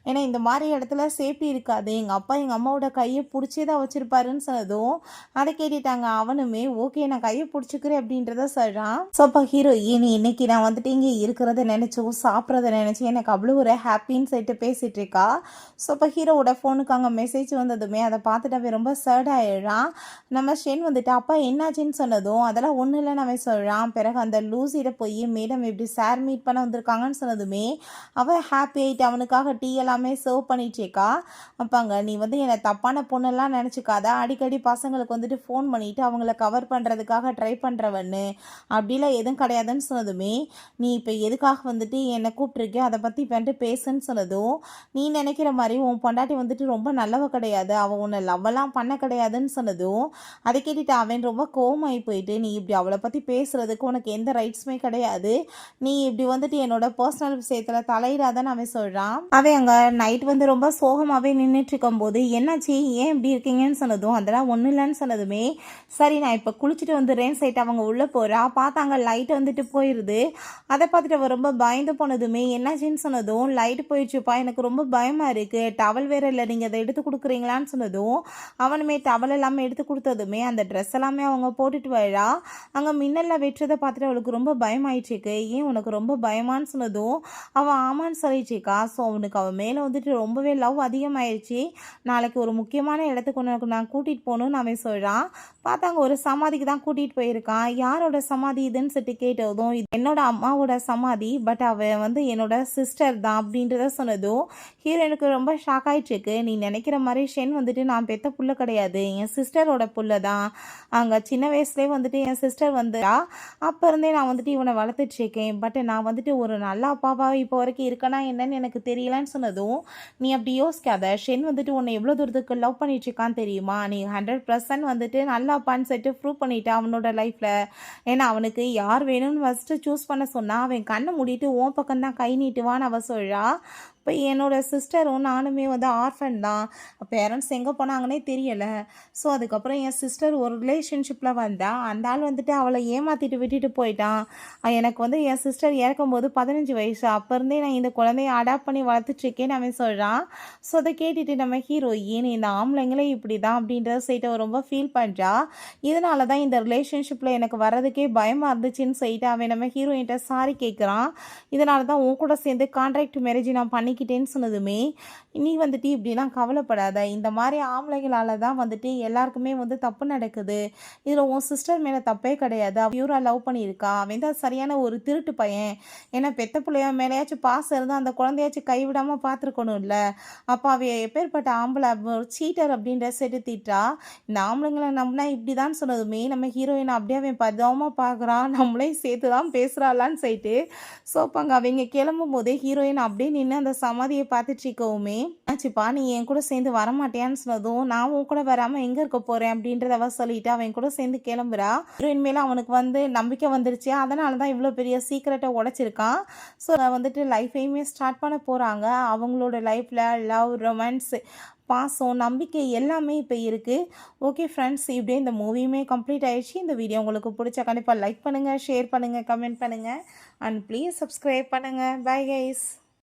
ஏன்னா இந்த மாதிரி இடத்துல சேஃப்டி இருக்காது, எங்கள் அப்பா எங்கள் அம்மாவோட கையை பிடிச்சே தான் வச்சுருப்பாருன்னு சொன்னதும் அதை கேட்டுட்டாங்க. அவனுமே ஓகே நான் கையை பிடிச்சிக்கிறேன் அப்படின்றத சொல்கிறான். ஸோ அப்போ ஹீரோயின் இன்னைக்கு நான் வந்துட்டு இங்கே இருக்கிறத நினச்சோம் சாப்பிட்றத நினச்சி எனக்கு அவ்வளோ ஒரு ஹாப்பின்னு சொல்லிட்டு பேசிகிட்டு இருக்கா. ஸோ அப்போ ஹீரோவோட ஃபோனுக்கு அங்கே மெசேஜ் வந்ததுமே அதை பார்த்துட்டு அவன் ரொம்ப சேட் ஆகிடுறான். நம்ம ஷென் வந்துட்டு அப்பா என்னாச்சுன்னு சொன்னதும் அதெல்லாம் ஒன்றும் இல்லைன்னு அவன் சொல்கிறான். பிறகு அந்த லூசியிட போய் மேடம் எப்படி சார் மீட் பண்ண வந்திருக்காங்கன்னு சொன்னதுமே அவன் ஹாப்பி ஆகிட்டு அவனுக்காக டீ எல்லாமே சர்வ் பண்ணிட்டேக்கா. அப்பாங்க நீ வந்து என்னை தப்பான பொண்ணெல்லாம் நினச்சிக்காத, அடிக்கடி பசங்களுக்கு வந்துட்டு ஃபோன் பண்ணிவிட்டு அவங்கள கவர் பண்ணுறதுக்காக ட்ரை பண்ணுறவன்னு அப்படிலாம் எதுவும் கிடையாதுன்னு சொன்னதுமே நீ இப்போ எதுக்காக வந்துட்டு என்னை கூப்பிட்ருக்கே அதை பற்றி வந்துட்டு பேசுன்னு சொன்னதும் நீ நினைக்கிற மாதிரி உன் பொண்டாட்டி வந்துட்டு ரொம்ப நல்லவ கிடையாது, அவன் உன்னை லவ்வெல்லாம் பண்ண கிடையாதுன்னு சொன்னதும் அதை கேட்டுட்டு அவன் ரொம்ப கோவமாகி போயிட்டு நீ இப்படி அவளை பற்றி பேசுகிறதுக்கு உனக்கு எந்த ரைட்ஸுமே கிடையாது, நீ இப்படி வந்துட்டு என்னோட பர்சனல் விஷயத்தில் தலையிடாதன்னு அவன் சொல்கிறான். அவன் அங்கே நைட் வந்து ரொம்ப சோகமாகவே நின்றுட்டு இருக்கும்போது என்னாச்சு ஏன் இப்படி இருக்கீங்கன்னு சொன்னதும் அதெல்லாம் ஒன்றும் இல்லைன்னு சொன்னதுமே சரி நான் இப்போ குளிச்சுட்டு வந்துடுறேன்னு சொல்லிட்டு அவங்க உள்ளே போகிறா. பார்த்தாங்க லைட் வந்துட்டு போயிடுது. அதை பார்த்துட்டு அவள் ரொம்ப பயந்து போனதுமே என்னாச்சுன்னு சொன்னதும் லைட் போயிடுச்சுப்பா எனக்கு ரொம்ப பயமாக இருக்குது, டவல் வேறு இல்லை நீங்கள் அதை எடுத்து கொடுக்குறீங்களான்னு சொன்னதும் அவனுமே டவல் எல்லாமே எடுத்து கொடுத்ததுமே அந்த ட்ரெஸ் எல்லாமே அவங்க போட்டுட்டு வரா. அங்கே மின்னலில் வெட்டுறதை பார்த்துட்டு அவளுக்கு ரொம்ப பயமாயிடுச்சிருக்கு. ஏன் உனக்கு ரொம்ப பயமான்னு சொன்னதும் அவன் ஆமான்னு சொல்லிடுச்சிக்கா. ஸோ அவனுக்கு அவன் மேலே வந்துட்டு ரொம்பவே லவ் அதிகமாகிடுச்சு. நாளைக்கு ஒரு முக்கியமான இடத்துக்கு உனக்கு நான் கூட்டிகிட்டு போகணுன்னு அவன் சொல்கிறான். பார்த்தாங்க ஒரு சமாதிக்கு தான் கூட்டிகிட்டு போயிருக்கான். யாரோட சமாதி இதுன்னு சொல்லிட்டு கேட்டதும் இது என்னோட அம்மாவோட சமாதி, பட் அவன் வந்து என்னோட சிஸ்டர் தான் அப்படின்றத சொன்னதும் ஹீரோனுக்கு ரொம்ப ஷாக் ஆகிட்டுருக்கு. நீ நினைக்கிற மாதிரி ஷென் வந்துட்டு நான் பெத்த புள்ள கிடையாது, என் சிஸ்டரோட புள்ள தான். அங்கே சின்ன வயசுலேயே வந்துட்டு என் சிஸ்டர் வந்துடா, அப்போ இருந்தே நான் வந்துட்டு இவனை வளர்த்துட்ருக்கேன். பட் நான் வந்துட்டு ஒரு நல்ல அப்பாவாக இப்போ வரைக்கும் இருக்கேனா என்னன்னு எனக்கு தெரியலன்னு சொன்னதும் நீ அப்படி யோசிக்காத, ஷென் வந்துட்டு உன்னை எவ்வளோ தூரத்துக்கு லவ் பண்ணிட்டுருக்கான்னு தெரியுமா, நீ 100% வந்துட்டு நல்ல அப்பான்னு சொல்லிட்டு ப்ரூவ் பண்ணிட்டா அவனோட லைஃப்பில். ஏன்னா அவனுக்கு யார் வேணும்னு ஃபஸ்ட்டு சூஸ் பண்ண சொன்னால் அவன் கண்ணை மூடிட்டு உன் பக்கம் தான் கை நீட்டுவான்னு அவள் சொல்கிறா. இப்போ என்னோடய சிஸ்டரும் நானுமே வந்து ஆர்ஃபன் தான், பேரண்ட்ஸ் எங்கே போனாங்கன்னே தெரியலை. ஸோ அதுக்கப்புறம் என் சிஸ்டர் ஒரு ரிலேஷன்ஷிப்பில் வந்தா, அந்த ஆள் வந்துட்டு அவளை ஏமாற்றிட்டு விட்டுட்டு போயிட்டான். எனக்கு வந்து என் சிஸ்டர் இறக்கும்போது 15 வயசு, அப்போ இருந்தே நான் இந்த குழந்தைய அடாப்ட் பண்ணி வளர்த்துட்ருக்கேன்னு அவன் சொல்கிறான். ஸோ அதை கேட்டுட்டு நம்ம ஹீரோயின் இந்த ஆம்பளைங்களே இப்படி தான் அப்படின்றத சொல்லிட்டு அவன் ரொம்ப ஃபீல் பண்ணுறா. இதனால தான் இந்த ரிலேஷன்ஷிப்பில் எனக்கு வர்றதுக்கே பயமாக இருந்துச்சுன்னு சொல்லிட்டு அவன் நம்ம ஹீரோயின்ட்ட சாரி கேட்குறான். இதனால தான் உன் கூட சேர்ந்து கான்ட்ராக்ட் மேரேஜ் நான் பண்ணிக்கிறேன் பண்ணிக்கிட்டேன்னு சொன்னதுமே, நீ வந்துட்டு இப்படிலாம் கவலைப்படாத. இந்த மாதிரி ஆம்பளைங்களால தான் வந்துட்டு எல்லாருக்குமே வந்து தப்பு நடக்குது. இதில் உன் சிஸ்டர் மேலே தப்பே கிடையாது. அவ பியூரா லவ் பண்ணியிருக்கா. அவன் தான் சரியான ஒரு திருட்டு பையன். ஏன்னா பெத்த பிள்ளைய மேலேயாச்சும் பாசம் இருந்தால் அந்த குழந்தையாச்சும் கைவிடாமல் பார்த்துருக்கணும்ல. அப்போ அவ எப்பேற்பட்ட ஆம்பளை சீட்டர் அப்படின்ற செலுத்திட்டா. இந்த ஆம்பளைங்களை நம்பினா இப்படி தான் சொன்னதுமே நம்ம ஹீரோயின் அப்படியே அவன் பரிதாபமாக பார்க்குறான். நம்மளையும் சேர்த்து தான் பேசுகிறாளான்னு சொல்லிட்டு. ஸோ அப்போ அங்கே அவங்க கிளம்பும் போதே ஹீரோயின் அப்படியே நின்று அந்த சமாதியை பார்த்துட்டு இருக்கவுமே, ஆச்சுப்பா நீ என் கூட சேர்ந்து வரமாட்டியான்னு சொன்னதும், நான் உன் கூட வராமல் எங்கே இருக்க போகிறேன் அப்படின்றத அவ சொல்லிட்டு அவன் கூட சேர்ந்து கிளம்புறா. ஹீரோயின் மேலே அவனுக்கு வந்து நம்பிக்கை வந்துருச்சு. அதனால தான் இவ்வளோ பெரிய சீக்கிரட்டை உடைச்சிருக்கான். ஸோ வந்துட்டு லைஃபையுமே ஸ்டார்ட் பண்ண போகிறாங்க. அவங்களோட லைஃப்பில் லவ், ரொமான்ஸ், பாசம், நம்பிக்கை எல்லாமே இப்போ இருக்குது. ஓகே ஃப்ரெண்ட்ஸ், இப்படியே இந்த மூவியுமே கம்ப்ளீட் ஆயிடுச்சு. இந்த வீடியோ உங்களுக்கு பிடிச்சா கண்டிப்பாக லைக் பண்ணுங்கள், ஷேர் பண்ணுங்கள், கமெண்ட் பண்ணுங்கள் அண்ட் ப்ளீஸ் சப்ஸ்கிரைப் பண்ணுங்கள். Bye guys.